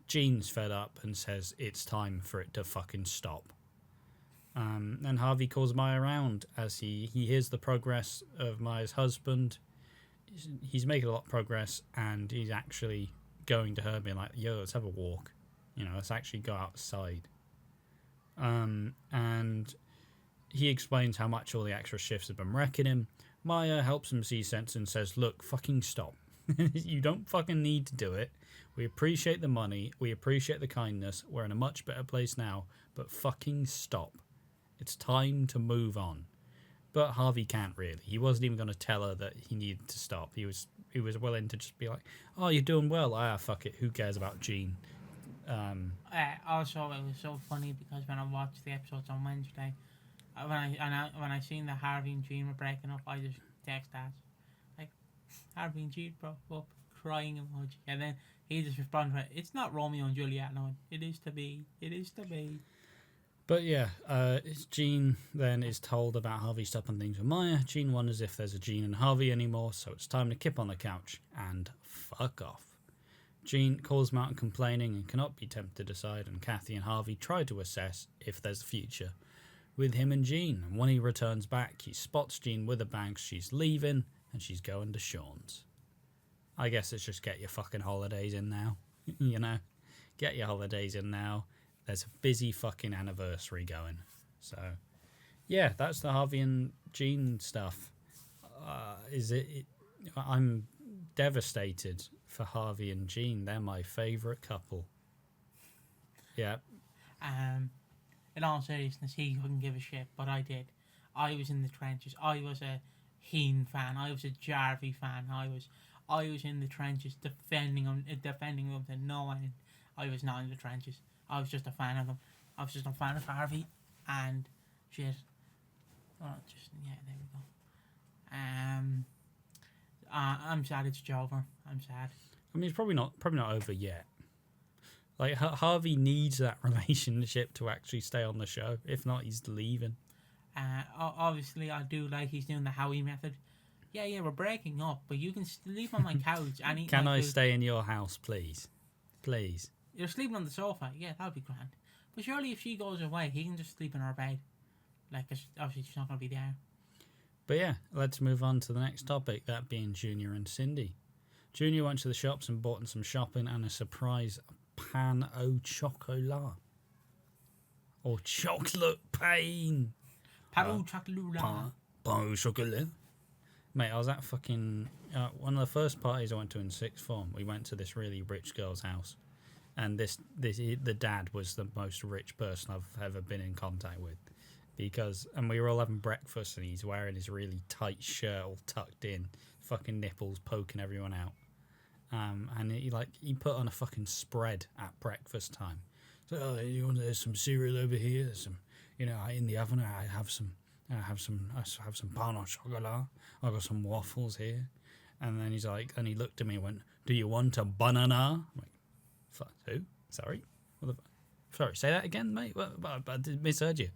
S1: Jean's fed up and says it's time for it to fucking stop. And Harvey calls Maya around as he hears the progress of Maya's husband. He's making a lot of progress, and he's actually going to her being like, yo, let's have a walk. You know, let's actually go outside. And he explains how much all the extra shifts have been wrecking him. Maya helps him see sense and says, look, fucking stop. You don't fucking need to do it. We appreciate the money. We appreciate the kindness. We're in a much better place now. But fucking stop. It's time to move on. But Harvey can't really. He wasn't even going to tell her that he needed to stop. He was willing to just be like, oh, you're doing well. Fuck it. Who cares about Jean?
S2: Also, it was so funny because when I watched the episodes on Wednesday, when I seen that Harvey and Jean were breaking up, I just text Dad, like, Harvey and Jean broke up, crying emoji, and then he just responded, it's not Romeo and Juliet, no, it is to be. But
S1: yeah, Jean then is told about Harvey stopping things with Maya. Jean wonders if there's a Jean and Harvey anymore, so it's time to kip on the couch and fuck off. Jean calls him out and complaining and cannot be tempted to decide, and Kathy and Harvey try to assess if there's a future with him and Jean. And when he returns back, he spots Jean with a bang. She's leaving and she's going to Sean's. I guess it's just get your fucking holidays in now. You know, get your holidays in now. There's a busy fucking anniversary going. So, yeah, that's the Harvey and Jean stuff. I'm devastated for Harvey and Jean. They're my favourite couple. Yeah.
S2: In all seriousness, he couldn't give a shit, but I did. I was in the trenches. I was a Heen fan. I was a Jarvie fan. I was in the trenches defending them to no end. I was not in the trenches. I was just a fan of them. I was just a fan of Harvey and shit. Oh, there we go. I'm sad it's over. I'm sad.
S1: I mean, it's probably not over yet. Like, Harvey needs that relationship to actually stay on the show. If not, he's leaving.
S2: Obviously, I do like he's doing the Howie method. Yeah, we're breaking up, but you can sleep on my couch and eat.
S1: Can I stay in your house, please? Please.
S2: You're sleeping on the sofa. Yeah, that'll be grand. But surely if she goes away, he can just sleep in her bed. Like, 'cause obviously she's not going to be there.
S1: But yeah, let's move on to the next topic, that being Junior and Cindy. Junior went to the shops and bought some shopping and a surprise pan au chocolat. Or chocolate pain.
S2: Pan au chocolat.
S1: Pan au chocolat. Mate, I was at fucking... one of the first parties I went to in sixth form, we went to this really rich girl's house. And the dad was the most rich person I've ever been in contact with. And we were all having breakfast and he's wearing his really tight shirt all tucked in, fucking nipples poking everyone out. And he put on a fucking spread at breakfast time. So, there's some cereal over here, there's some, in the oven I have some pan au chocolat. I got some waffles here. And then he looked at me and went, "Do you want a banana?" I'm like, who? Sorry? Sorry, say that again, mate? I misheard you.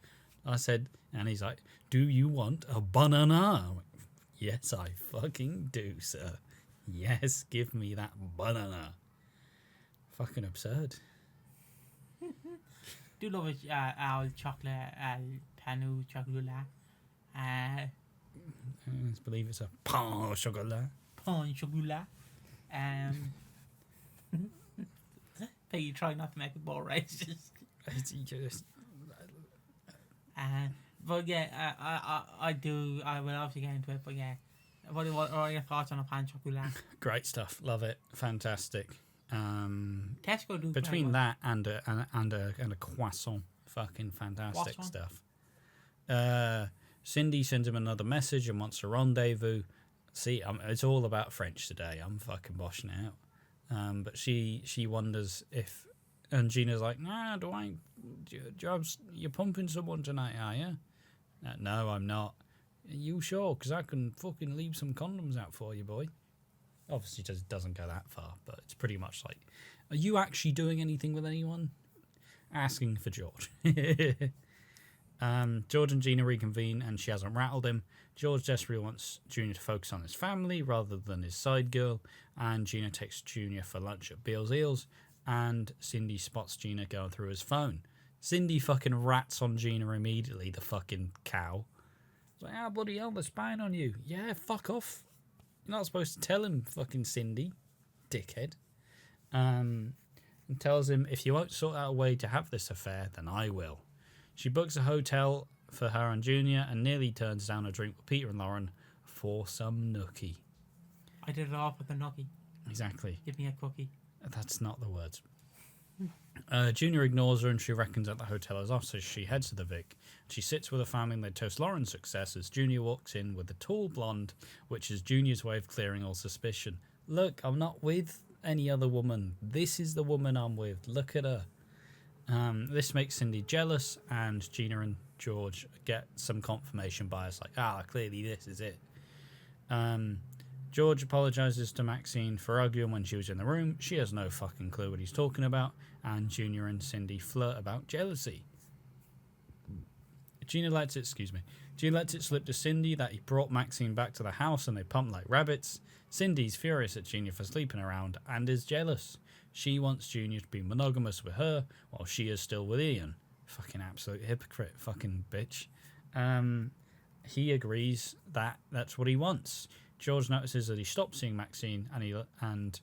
S1: I said, and he's like, "Do you want a banana?" I'm like, "Yes, I fucking do, sir. Yes, give me that banana." Fucking absurd.
S2: Do love our chocolate, pan au chocolat.
S1: I believe it's a pan au chocolat.
S2: Pan au chocolat. Piggy, try not to make it more racist. But yeah, I will obviously get into it, but yeah. What are your thoughts on a pan chocolat?
S1: Great stuff. Love it. Fantastic.
S2: Tesco do
S1: between that and a croissant. Fucking fantastic stuff. Cindy sends him another message and wants a rendezvous. See, it's all about French today. I'm fucking boshing it out. But she wonders if... And Gina's like, "Nah, you're pumping someone tonight, are you?" "No, I'm not." "Are you sure? Because I can fucking leave some condoms out for you, boy." Obviously, it doesn't go that far, but it's pretty much like, "Are you actually doing anything with anyone?" Asking for George. George and Gina reconvene, and she hasn't rattled him. George desperately wants Junior to focus on his family rather than his side girl, and Gina takes Junior for lunch at Beale's Eels, and Cindy spots Gina going through his phone. Cindy fucking rats on Gina immediately, the fucking cow. It's like, "Ah, bloody hell, they're spying on you." "Yeah, fuck off. You're not supposed to tell him, fucking Cindy, dickhead." And tells him, "If you won't sort out a way to have this affair, then I will." She books a hotel for her and Junior and nearly turns down a drink with Peter and Lauren for some nookie.
S2: I did it off with a nookie.
S1: Exactly.
S2: Give me a cookie.
S1: That's not the words. Junior ignores her and she reckons that the hotel is off, so she heads to the Vic. She sits with her family and they toast Lauren's success as Junior walks in with a tall blonde, which is Junior's way of clearing all suspicion. "Look, I'm not with any other woman. This is the woman I'm with. Look at her." This makes Cindy jealous, and Gina and George get some confirmation bias, like, clearly this is it. George apologises to Maxine for arguing when she was in the room. She has no fucking clue what he's talking about, and Junior and Cindy flirt about jealousy. Gina lets it slip to Cindy that he brought Maxine back to the house and they pump like rabbits. Cindy's furious at Junior for sleeping around and is jealous. She wants Junior to be monogamous with her while she is still with Ian. Fucking absolute hypocrite, fucking bitch. He agrees that that's what he wants. George notices that he stopped seeing Maxine and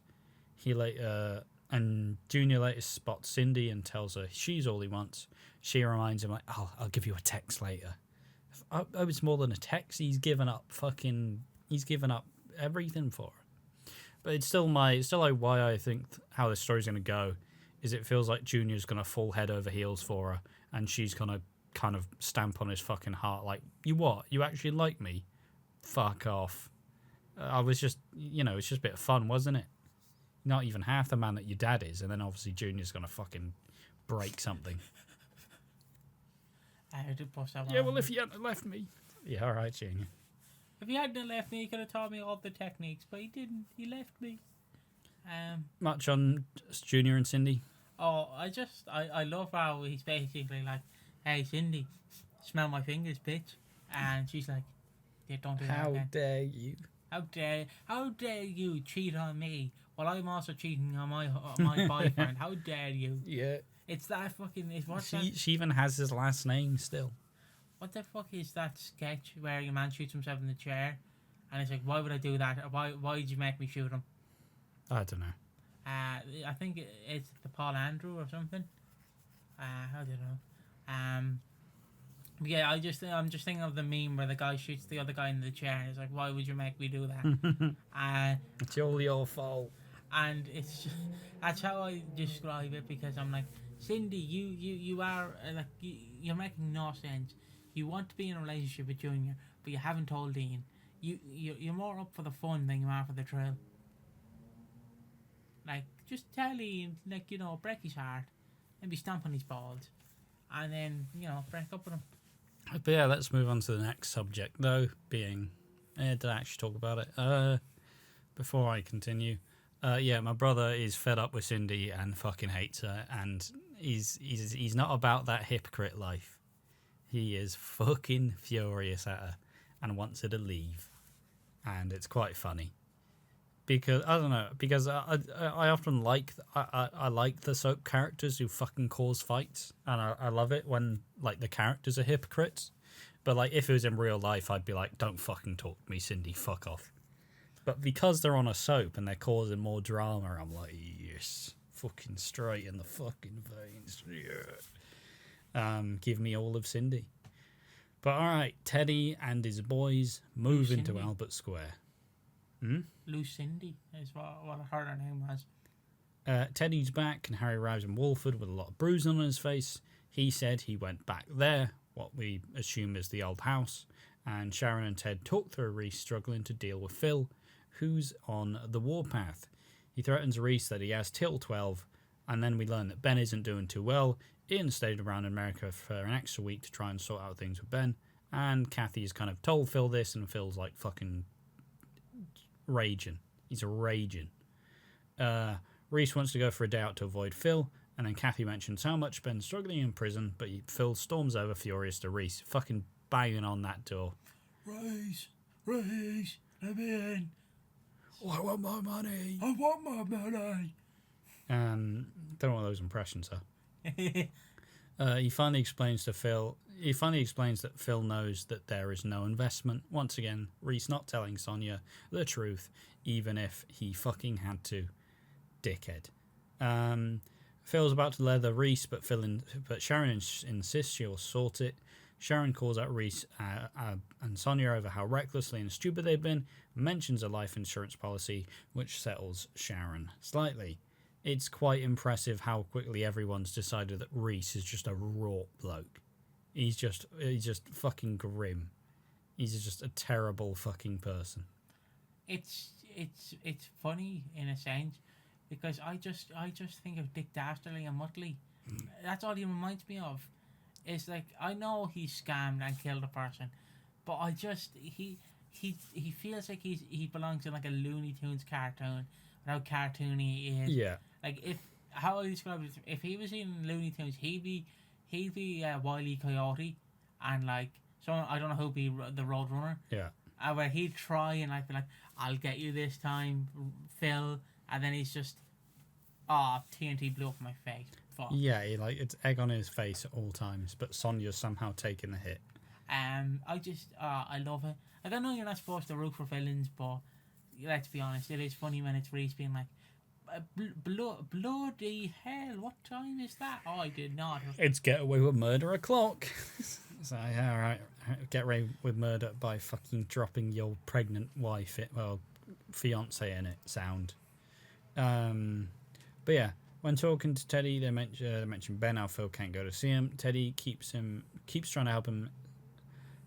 S1: Junior later spots Cindy and tells her she's all he wants. She reminds him, like, I'll give you a text later. Oh, it's more than a text. He's given up everything for her. But it's still like why I think how this story's going to go is it feels like Junior's going to fall head over heels for her and she's going to kind of stamp on his fucking heart like, "You what? You actually like me? Fuck off." I was just, it's just a bit of fun, wasn't it? Not even half the man that your dad is, and then obviously Junior's going to fucking break something. Yeah, well, if you hadn't left me. Yeah, all right, Junior.
S2: If he hadn't left me, he could have taught me all the techniques, but he didn't. He left me.
S1: Much on Junior and Cindy?
S2: Oh, I love how he's basically like, "Hey, Cindy, smell my fingers, bitch." And she's like, "Yeah, don't do that
S1: How
S2: again.
S1: dare you?
S2: How dare you cheat on me while I'm also cheating on my boyfriend? How dare you?"
S1: Yeah.
S2: It's that fucking...
S1: She even has his last name still.
S2: what the fuck is that sketch where your man shoots himself in the chair, and it's like, why would I do that? Why did you make me shoot him?
S1: I don't know.
S2: I think it's the Paul Andrew or something. I don't know. But yeah, I'm just thinking of the meme where the guy shoots the other guy in the chair. And it's like, why would you make me do that?
S1: It's all your fault.
S2: And it's just, that's how I describe it, because I'm like, Cindy, you are like, you're making no sense. You want to be in a relationship with Junior, but you haven't told Dean. You're more up for the fun than you are for the thrill. Like, just tell Ian, like, break his heart, and be stomping his balls, and then break up with him.
S1: But yeah, let's move on to the next subject, though, being... did I actually talk about it? Before I continue, my brother is fed up with Cindy and fucking hates her, and he's not about that hypocrite life. He is fucking furious at her and wants her to leave, and it's quite funny. Because, I don't know, because I often like the soap characters who fucking cause fights, and I love it when, like, the characters are hypocrites. But, like, if it was in real life, I'd be like, don't fucking talk to me, Cindy, fuck off. But because they're on a soap and they're causing more drama, I'm like, yes, fucking straight in the fucking veins, yeah. Give me all of Cindy. But, alright, Teddy and his boys move into Albert Square.
S2: Lucindy is what I heard her name was.
S1: Teddy's back, and Harry arrives in Walford with a lot of bruising on his face. He said he went back there, what we assume is the old house, and Sharon and Ted talk through Reiss struggling to deal with Phil, who's on the warpath. He threatens Reiss that he has till 12, and then we learn that Ben isn't doing too well. Ian stayed around in America for an extra week to try and sort out things with Ben, and Kathy's kind of told Phil this, and Phil's like fucking raging. He's raging. Reiss wants to go for a day out to avoid Phil, and then Kathy mentions how much Ben's struggling in prison, but Phil storms over furious to Reiss, fucking banging on that door.
S2: Reiss, let me in.
S1: I want my money.
S2: I want my money.
S1: Don't know what those impressions are. He finally explains that Phil knows that there is no investment. Once again, Reiss not telling Sonia the truth, even if he fucking had to. Dickhead. Phil's about to leather Reiss, but Sharon insists she'll sort it. Sharon calls out Reiss and Sonia over how recklessly and stupid they've been, mentions a life insurance policy, which settles Sharon slightly. It's quite impressive how quickly everyone's decided that Reiss is just a raw bloke. He's just fucking grim. He's just a terrible fucking person.
S2: It's funny in a sense, because I just think of Dick Dastardly and Muttley. That's all he reminds me of. It's like, I know he scammed and killed a person, but he feels like he belongs in like a Looney Tunes cartoon. How cartoony he is.
S1: Yeah.
S2: Like, how I describe it, if he was in Looney Tunes, he'd be Wile E. Coyote, and like, so I don't know who'd be the Roadrunner.
S1: Yeah.
S2: Where he'd try and like be like, I'll get you this time, Phil, and then he's just, TNT blew up in my face. Fuck.
S1: Yeah, it's egg on his face at all times, but Sonia's somehow taking the hit.
S2: I love it. Like, I know you're not supposed to root for villains, but let's be honest, it is funny when it's Reiss being like, bloody hell, what time is that? Oh, I did not.
S1: It's get away with murder o'clock. So, yeah, alright. Get away with murder by fucking dropping your pregnant wife, fiance in it, sound. But yeah, when talking to Teddy, they mention Ben, how Phil can't go to see him. Teddy keeps trying to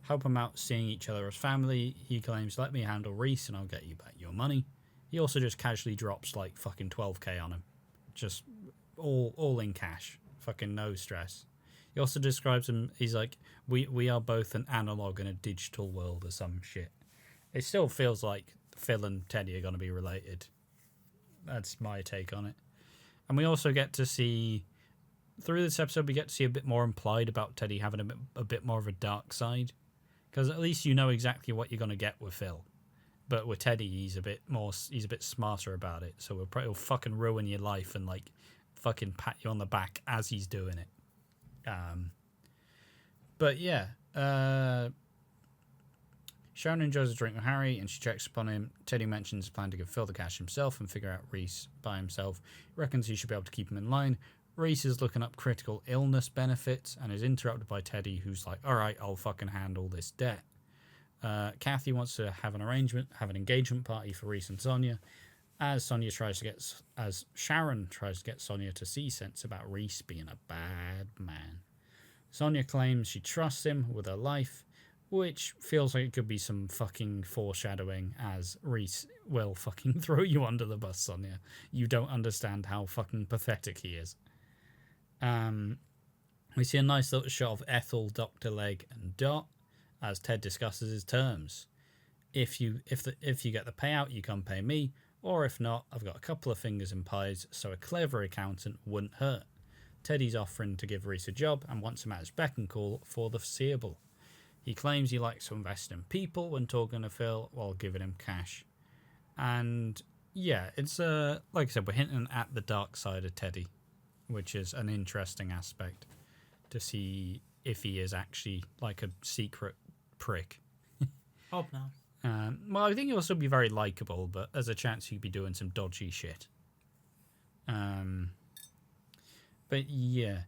S1: help him out seeing each other as family. He claims, let me handle Reiss and I'll get you back your money. He also just casually drops like fucking 12k on him. Just all in cash. Fucking no stress. He also describes him, he's like, we are both an analog and a digital world or some shit. It still feels like Phil and Teddy are going to be related. That's my take on it. And we also get to see, through this episode, we get to see a bit more implied about Teddy having a bit more of a dark side. Because at least you know exactly what you're going to get with Phil. But with Teddy, he's a bit smarter about it. So he'll fucking ruin your life and like fucking pat you on the back as he's doing it. But yeah, Sharon enjoys a drink with Harry and she checks upon him. Teddy mentions his plan to give Phil the cash himself and figure out Reiss by himself. He reckons he should be able to keep him in line. Reiss is looking up critical illness benefits and is interrupted by Teddy, who's like, alright, I'll fucking handle this debt. Kathy wants to have an engagement party for Reiss and Sonia, as Sharon tries to get Sonia to see sense about Reiss being a bad man. Sonia claims she trusts him with her life, which feels like it could be some fucking foreshadowing, as Reiss will fucking throw you under the bus, Sonia. You don't understand how fucking pathetic he is. We see a nice little shot of Ethel, Dr. Legg, and Dot as Ted discusses his terms. If you get the payout, you come pay me, or if not, I've got a couple of fingers in pies, so a clever accountant wouldn't hurt. Teddy's offering to give Reiss a job and wants him at his beck and call for the foreseeable. He claims he likes to invest in people when talking to Phil while giving him cash. And yeah, it's like I said, we're hinting at the dark side of Teddy, which is an interesting aspect to see if he is actually like a secret prick.
S2: Hope not.
S1: Well, I think he'll still be very likable, but there's a chance he'd be doing some dodgy shit. But yeah.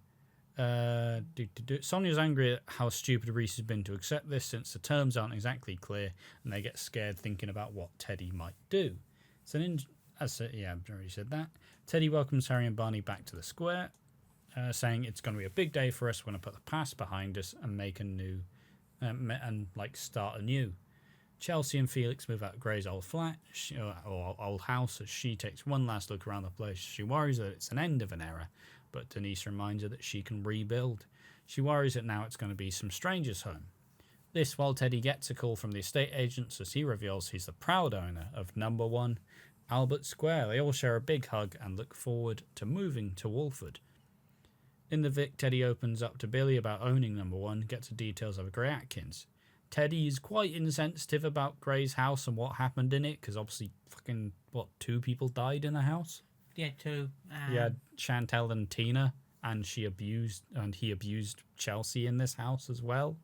S1: Sonia's angry at how stupid Reiss has been to accept this, since the terms aren't exactly clear, and they get scared thinking about what Teddy might do. So, I've already said that. Teddy welcomes Harry and Barney back to the square, saying it's going to be a big day for us. We're going to put the past behind us and make a new, start anew. Chelsea and Felix move out of Gray's old flat, or old house, as she takes one last look around the place. She worries that it's an end of an era, but Denise reminds her that she can rebuild. She worries that now it's going to be some stranger's home. This while Teddy gets a call from the estate agents as he reveals he's the proud owner of number 1 Albert Square. They all share a big hug and look forward to moving to Walford. In the Vic, Teddy opens up to Billy about owning number 1, gets the details of Gray Atkins. Teddy is quite insensitive about Gray's house and what happened in it, because obviously 2 people died in the house?
S2: Yeah, 2.
S1: Yeah, Chantel and Tina, and he abused Chelsea in this house as well.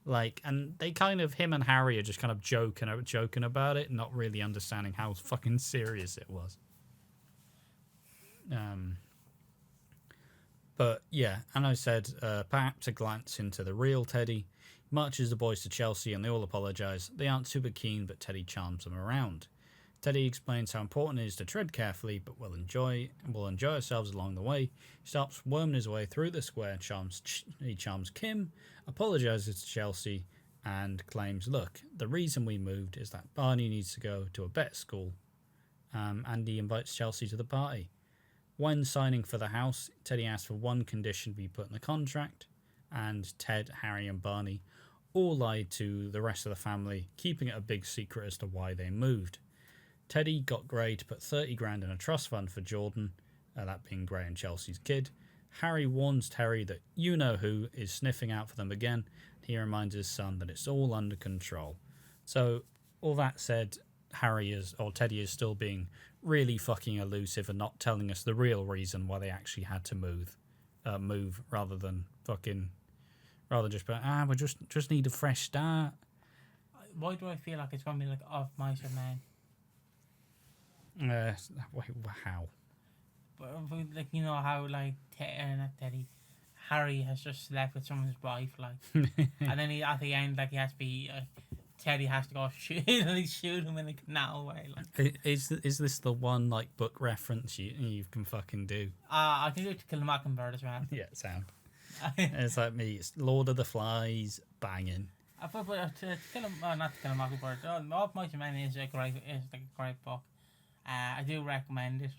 S1: And they him and Harry are just kind of joking about it, not really understanding how fucking serious it was. But yeah, and I said perhaps a glance into the real Teddy. Marches the boys to Chelsea and they all apologise. They aren't super keen, but Teddy charms them around. Teddy explains how important it is to tread carefully, but we'll enjoy ourselves along the way. He starts worming his way through the square. He charms Kim, apologises to Chelsea, and claims, look, the reason we moved is that Barney needs to go to a better school, and he invites Chelsea to the party. When signing for the house, Teddy asks for one condition to be put in the contract, and Ted, Harry and Barney all lied to the rest of the family, keeping it a big secret as to why they moved. Teddy got Gray to put 30 grand in a trust fund for Jordan, that being Gray and Chelsea's kid. Harry warns Terry that you-know-who is sniffing out for them again. He reminds his son that it's all under control. So, all that said, Teddy is still being really fucking elusive and not telling us the real reason why they actually had to move rather than just be we just need a fresh start.
S2: Why do I feel like it's going to be like Of Mice and Men?
S1: How?
S2: But how not Teddy, Harry has just slept with someone's wife, and then at the end, he has to be Teddy has to go shoot him in the canal way.
S1: Is this the one book reference you can fucking do?
S2: I can do it To Kill a Mockingbird as well.
S1: Yeah, sound. It's like me. It's Lord of the Flies, banging.
S2: Not To Kill a Mockingbird. Of Mice and Men is a great book. I do recommend it.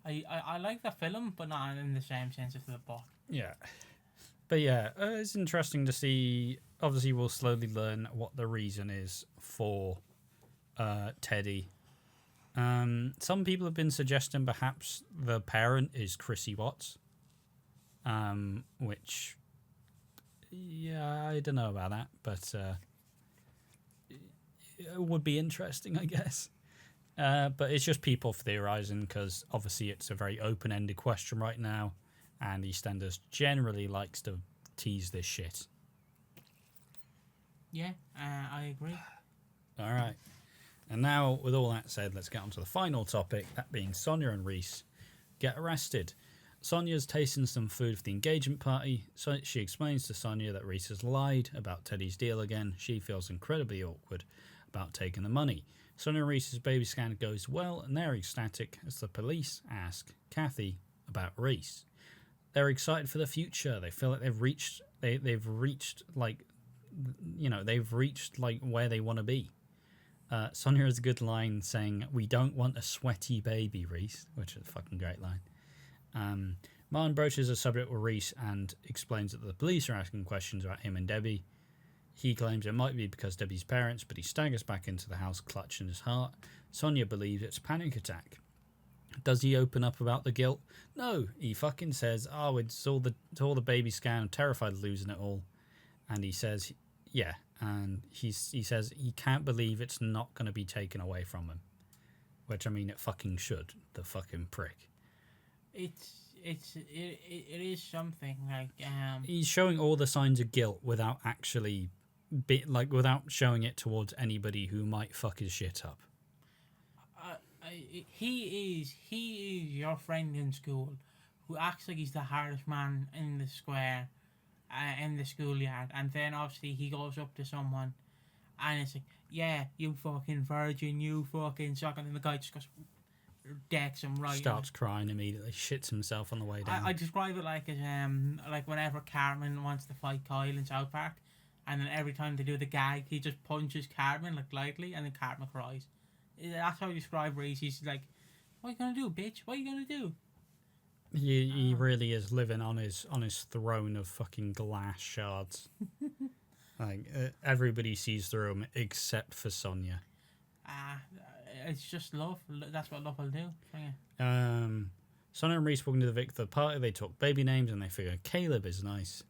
S2: I like the film, but not in the same sense as the book. Yeah.
S1: But yeah, it's interesting to see. Obviously, we'll slowly learn what the reason is for Teddy. Some people have been suggesting perhaps the parent is Chrissy Watts, which, yeah, I don't know about that, but it would be interesting, I guess. But it's just people theorising, because obviously it's a very open-ended question right now, and EastEnders generally likes to tease this shit.
S2: Yeah, I agree.
S1: All right. And now, with all that said, let's get on to the final topic, that being Sonia and Reiss get arrested. Sonia's tasting some food for the engagement party, so she explains to Sonia that Reiss has lied about Teddy's deal again. She feels incredibly awkward about taking the money. Sonia and Reiss's baby scan goes well, and they're ecstatic as the police ask Kathy about Reiss. They're excited for the future. They feel like they've reached like where they want to be. Sonia has a good line saying, "We don't want a sweaty baby, Reiss," which is a fucking great line. Martin broaches a subject with Reiss and explains that the police are asking questions about him and Debbie. He claims it might be because Debbie's parents, but he staggers back into the house clutching his heart. Sonia believes it's a panic attack. Does he open up about the guilt? No, he fucking says, it's all the baby scan, I'm terrified of losing it all. And he says, yeah, and he says he can't believe it's not going to be taken away from him. Which, I mean, it fucking should, the fucking prick.
S2: It is something like
S1: he's showing all the signs of guilt without actually without showing it towards anybody who might fuck his shit up.
S2: He is your friend in school who acts like he's the hardest man in the square, in the schoolyard, and then obviously he goes up to someone and it's like, yeah, you fucking virgin, you fucking sucking, and the guy just goes, decks him right.
S1: Starts crying immediately, shits himself on the way down.
S2: I describe it like as like whenever Cartman wants to fight Kyle in South Park, and then every time they do the gag, he just punches Cartman like lightly, and then Cartman cries. That's how I describe Reiss. He's like, "What are you gonna do, bitch? What are you gonna do?"
S1: He really is living on his throne of fucking glass shards. Everybody sees through him except for Sonia.
S2: It's just love. That's what love will do.
S1: Sonia and Reiss walking to the party. They talk baby names and they figure Caleb is nice.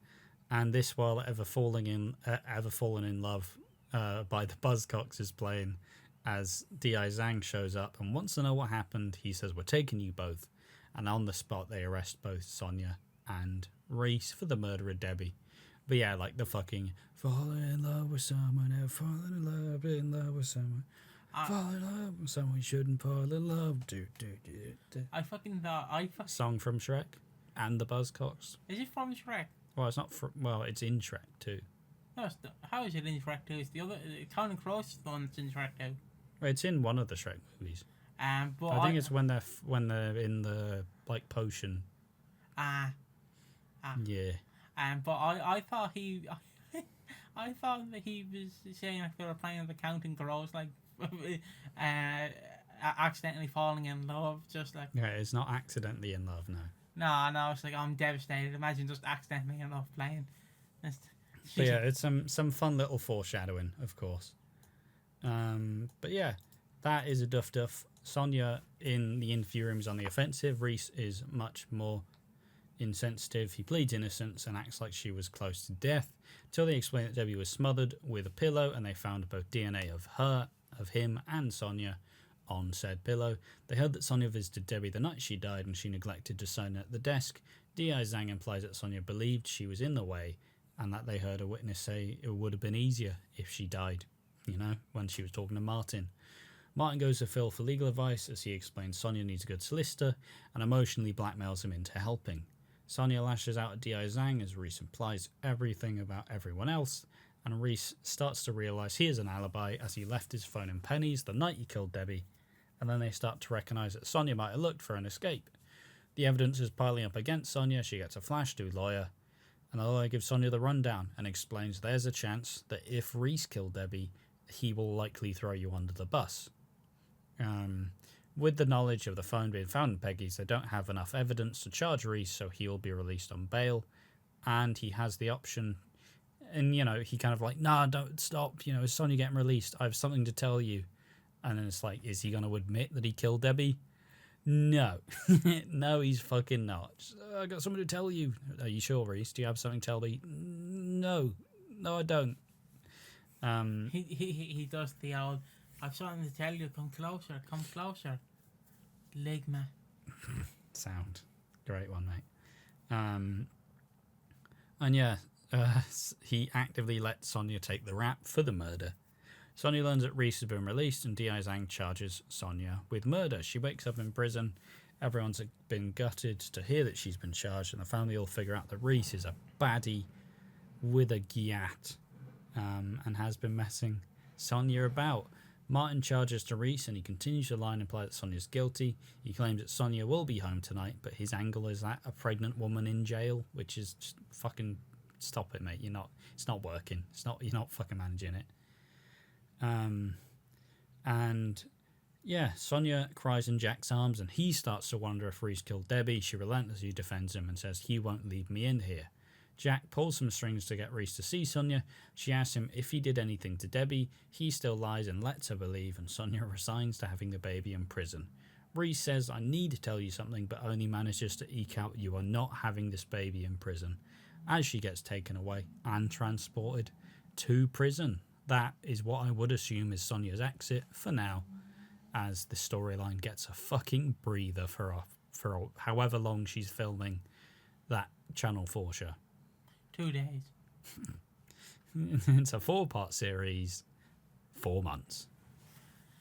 S1: And this, while ever fallen in love by the Buzzcocks, is playing as D.I. Zhang shows up and wants to know what happened. He says, "We're taking you both." And on the spot, they arrest both Sonia and Reiss for the murder of Debbie. But yeah, like the fucking falling in love with someone, ever falling in love with someone. Fall in love with someone, shouldn't fall in love.
S2: I fucking thought
S1: song from Shrek and the Buzzcocks.
S2: Is it from Shrek?
S1: Well, it's not. It's in Shrek too.
S2: No, how is it in Shrek 2? It's the other. Counting Crows is the one that's in Shrek 2.
S1: It's in one of the Shrek movies.
S2: But
S1: I think it's when they're in the like potion.
S2: Yeah. But I thought I thought that he was saying like they were playing the Counting Crows, like accidentally falling in love, just like.
S1: Yeah, it's not accidentally in love, no.
S2: No, it's like I'm devastated. Imagine just accidentally in love playing.
S1: But yeah, it's some fun little foreshadowing, of course. But yeah, that is a duff. Sonia in the interview room is on the offensive. Reiss is much more insensitive. He pleads innocence and acts like she was close to death until they explain that Debbie was smothered with a pillow and they found both DNA of him and Sonia on said pillow. They heard that Sonia visited Debbie the night she died and she neglected to sign at the desk. D.I. Zhang implies that Sonia believed she was in the way and that they heard a witness say it would have been easier if she died, when she was talking to Martin. Martin goes to Phil for legal advice as he explains Sonia needs a good solicitor and emotionally blackmails him into helping. Sonia lashes out at D.I. Zhang as Reiss implies everything about everyone else, and Reiss starts to realise he has an alibi as he left his phone in Penny's the night he killed Debbie, and then they start to recognise that Sonia might have looked for an escape. The evidence is piling up against Sonia. She gets a flash to lawyer, and the lawyer gives Sonia the rundown and explains there's a chance that if Reiss killed Debbie, he will likely throw you under the bus. With the knowledge of the phone being found in Peggy's, they don't have enough evidence to charge Reiss, so he'll be released on bail. And he has the option, and he kind of like, nah, don't stop, is Sonia getting released? I have something to tell you. And then it's like, is he going to admit that he killed Debbie? No. No, he's fucking not. I got something to tell you. Are you sure, Reiss? Do you have something to tell me? No, I don't.
S2: He does the old, I've something to tell you, come closer. Ligma.
S1: Sound. Great one, mate. And yeah, he actively let Sonia take the rap for the murder. Sonia learns that Reiss has been released and Di Zhang charges Sonia with murder. She wakes up in prison. Everyone's been gutted to hear that she's been charged, and the family all figure out that Reiss is a baddie with a gyat and has been messing Sonia about. Martin charges to Reiss and he continues to lie and imply that Sonia's guilty. He claims that Sonia will be home tonight, but his angle is that a pregnant woman in jail, which is just fucking stop it, mate. It's not working. You're not fucking managing it. And yeah, Sonia cries in Jack's arms and he starts to wonder if Reiss killed Debbie. She relentlessly defends him and says he won't leave me in here. Jack pulls some strings to get Reiss to see Sonia. She asks him if he did anything to Debbie. He still lies and lets her believe, and Sonia resigns to having the baby in prison. Reiss says, I need to tell you something, but only manages to eke out, you are not having this baby in prison, as she gets taken away and transported to prison. That is what I would assume is Sonia's exit for now, as the storyline gets a fucking breather for however long she's filming that Channel 4 show.
S2: 2 days.
S1: It's a 4-part series, 4 months.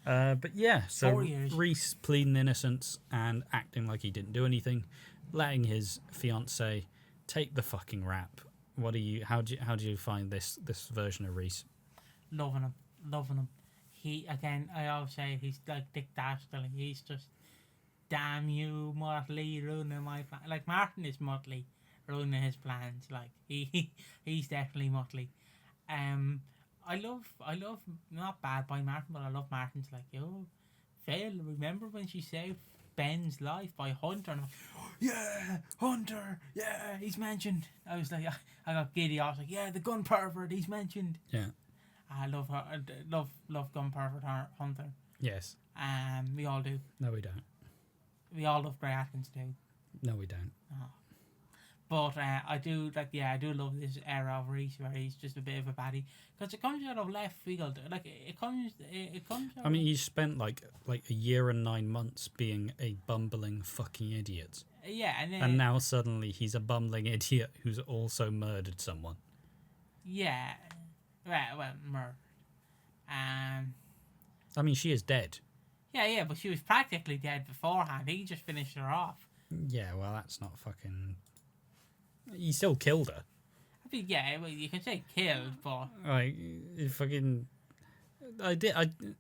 S1: But yeah, so
S2: 4 years.
S1: Reiss pleading innocence and acting like he didn't do anything, letting his fiancée take the fucking rap. How do you find this version of Reiss?
S2: Loving him. He, again, I always say he's like Dick Dastardly. He's just, damn you, Motley, ruining my plan. Like, Martin is Motley, ruining his plans. Like, he's definitely Motley. I love, not bad by Martin, but I love Martin's like, yo, Phil, remember when she saved Ben's life by Hunter? And I'm like, yeah, Hunter, yeah, he's mentioned. I was like, I got giddy. I was like, yeah, the gun pervert, he's mentioned.
S1: Yeah.
S2: I love her. I love gun pervert Hunter.
S1: Yes.
S2: We all do.
S1: No, we don't.
S2: We all love Grey Atkins too.
S1: No, we don't.
S2: Oh. But I do love this era of Reiss where he's just a bit of a baddie, because it comes out of left field. Like it comes. Out
S1: I mean, he spent like a year and 9 months being a bumbling fucking idiot.
S2: Yeah,
S1: and now suddenly he's a bumbling idiot who's also murdered someone.
S2: Yeah, well, murdered.
S1: I mean, she is dead.
S2: Yeah, but she was practically dead beforehand. He just finished her off.
S1: Yeah, well, that's not fucking. He still killed her.
S2: I mean, yeah, well, you can say killed, but
S1: like fucking.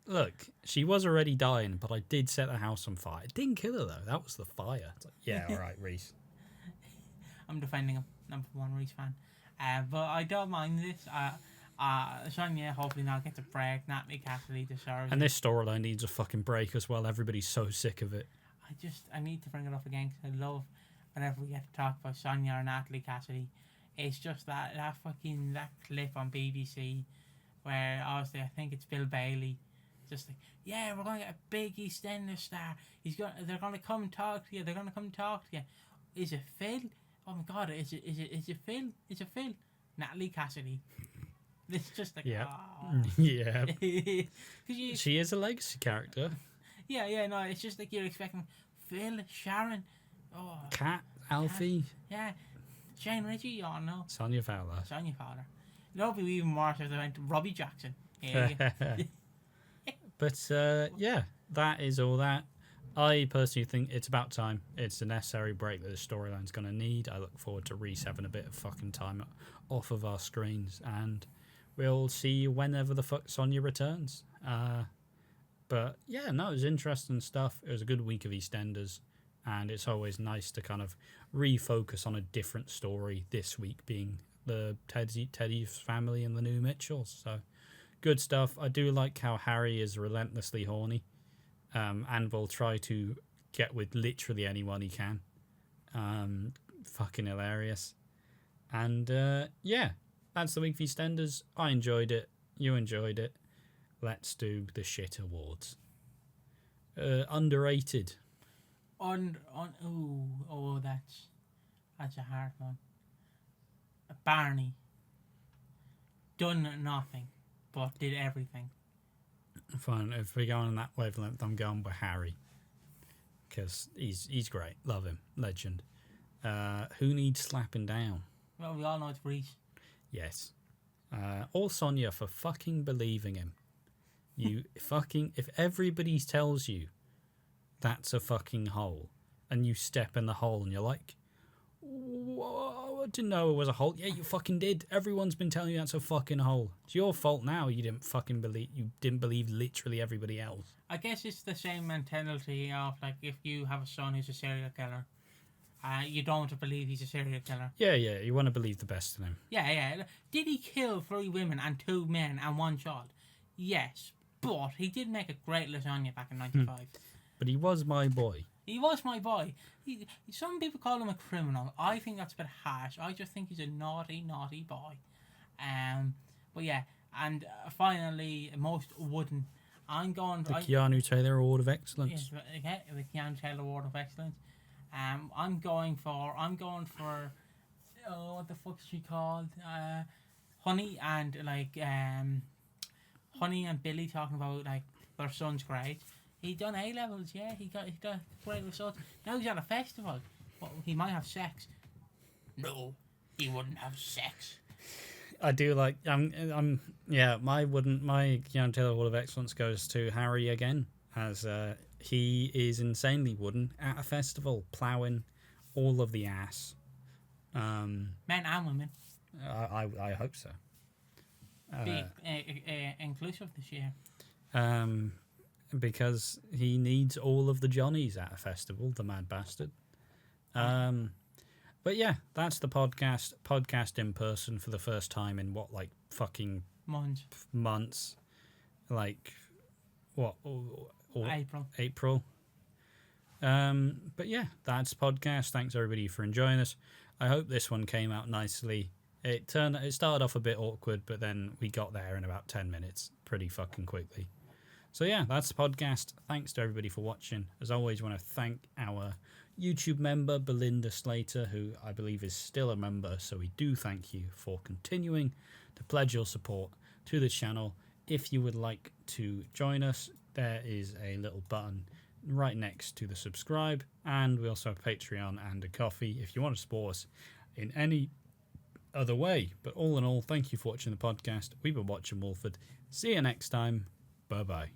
S1: Look. She was already dying, but I did set the house on fire. It didn't kill her though. That was the fire. It's like, yeah, all right, Reiss.
S2: I'm defending him, #1 Reiss fan. But I don't mind this. Sonia hopefully now gets a break. Natalie Cassidy deserves.
S1: And this storyline needs a fucking break as well. Everybody's so sick of it.
S2: I need to bring it up again because I love whenever we get to talk about Sonia or Natalie Cassidy. It's just that clip on BBC where obviously I think it's Bill Bailey, just like, yeah, we're going to get a big EastEnders star. They're going to come talk to you. They're going to come talk to you. Is it Phil? Oh my God! Is it Phil? Is it Phil? Natalie Cassidy. It's just like,
S1: yeah,
S2: oh.
S1: Yeah. She is a legacy character.
S2: Yeah. No, it's just like you're expecting Phil, Sharon,
S1: Kat, Alfie.
S2: Yeah, Shane Ritchie. Oh no,
S1: Sonia Fowler.
S2: It'll be even worse if they went to Robbie Jackson. Yeah.
S1: But yeah, that is all that. I personally think it's about time. It's a necessary break that the storyline's going to need. I look forward to Reiss having a bit of fucking time off of our screens, and we'll see whenever the fuck Sonia returns. But yeah, no, it was interesting stuff. It was a good week of EastEnders, and it's always nice to kind of refocus on a different story, this week being the Teddy's family and the new Mitchells. So good stuff. I do like how Harry is relentlessly horny. And will try to get with literally anyone he can. Fucking hilarious. And yeah, that's the week for EastEnders. I enjoyed it. You enjoyed it. Let's do the shit awards. Underrated.
S2: That's a hard one. Barney. Done nothing, but did everything.
S1: Fine, if we're going on that wavelength, I'm going with Harry, because he's great. Love him, legend. Who needs slapping down?
S2: Well, we all know it's Reiss.
S1: Yes. Or Sonia for fucking believing him. You fucking... If everybody tells you that's a fucking hole, and you step in the hole and you're like, whoa, I didn't know it was a hole. Yeah, you fucking did. Everyone's been telling you that's a fucking hole. It's your fault now. You didn't fucking believe... You didn't believe literally everybody else.
S2: I guess it's the same mentality of, like, if you have a son who's a serial killer, you don't want to believe he's a serial killer.
S1: Yeah, you want to believe the best in him.
S2: Yeah. Did he kill 3 women and 2 men and 1 child? Yes, but he did make a great lasagna back in 95.
S1: But he was my boy.
S2: He was my boy. Some people call him a criminal. I think that's a bit harsh. I just think he's a naughty, naughty boy. But yeah, and finally, most wooden. I'm going
S1: The Keanu Taylor Award of Excellence.
S2: Yes, okay, the Keanu Taylor Award of Excellence. I'm going for what the fuck's she called? Honey and Honey and Billy talking about like their son's grades. He done A levels, yeah. He got great results. Now he's at a festival. Well, he might have sex. No, he wouldn't have sex.
S1: I do like my Keanu Taylor Award of Excellence goes to Harry again, as he is insanely wooden at a festival, ploughing all of the ass.
S2: Men and women.
S1: I hope so.
S2: Be inclusive this year.
S1: Because he needs all of the Johnnies at a festival, the mad bastard. But yeah, that's the podcast in person for the first time in what, like, fucking months. Like, what? April. But yeah, that's podcast. Thanks everybody for enjoying us. I hope this one came out nicely. It started off a bit awkward, but then we got there in about 10 minutes pretty fucking quickly. So yeah, that's the podcast. Thanks to everybody for watching. As always, I want to thank our YouTube member, Belinda Slater, who I believe is still a member. So we do thank you for continuing to pledge your support to the channel. If you would like to join us, there is a little button right next to the subscribe. And we also have Patreon and a coffee if you want to support us in any other way. But all in all, thank you for watching the podcast. We've been watching Walford. See you next time. Bye-bye.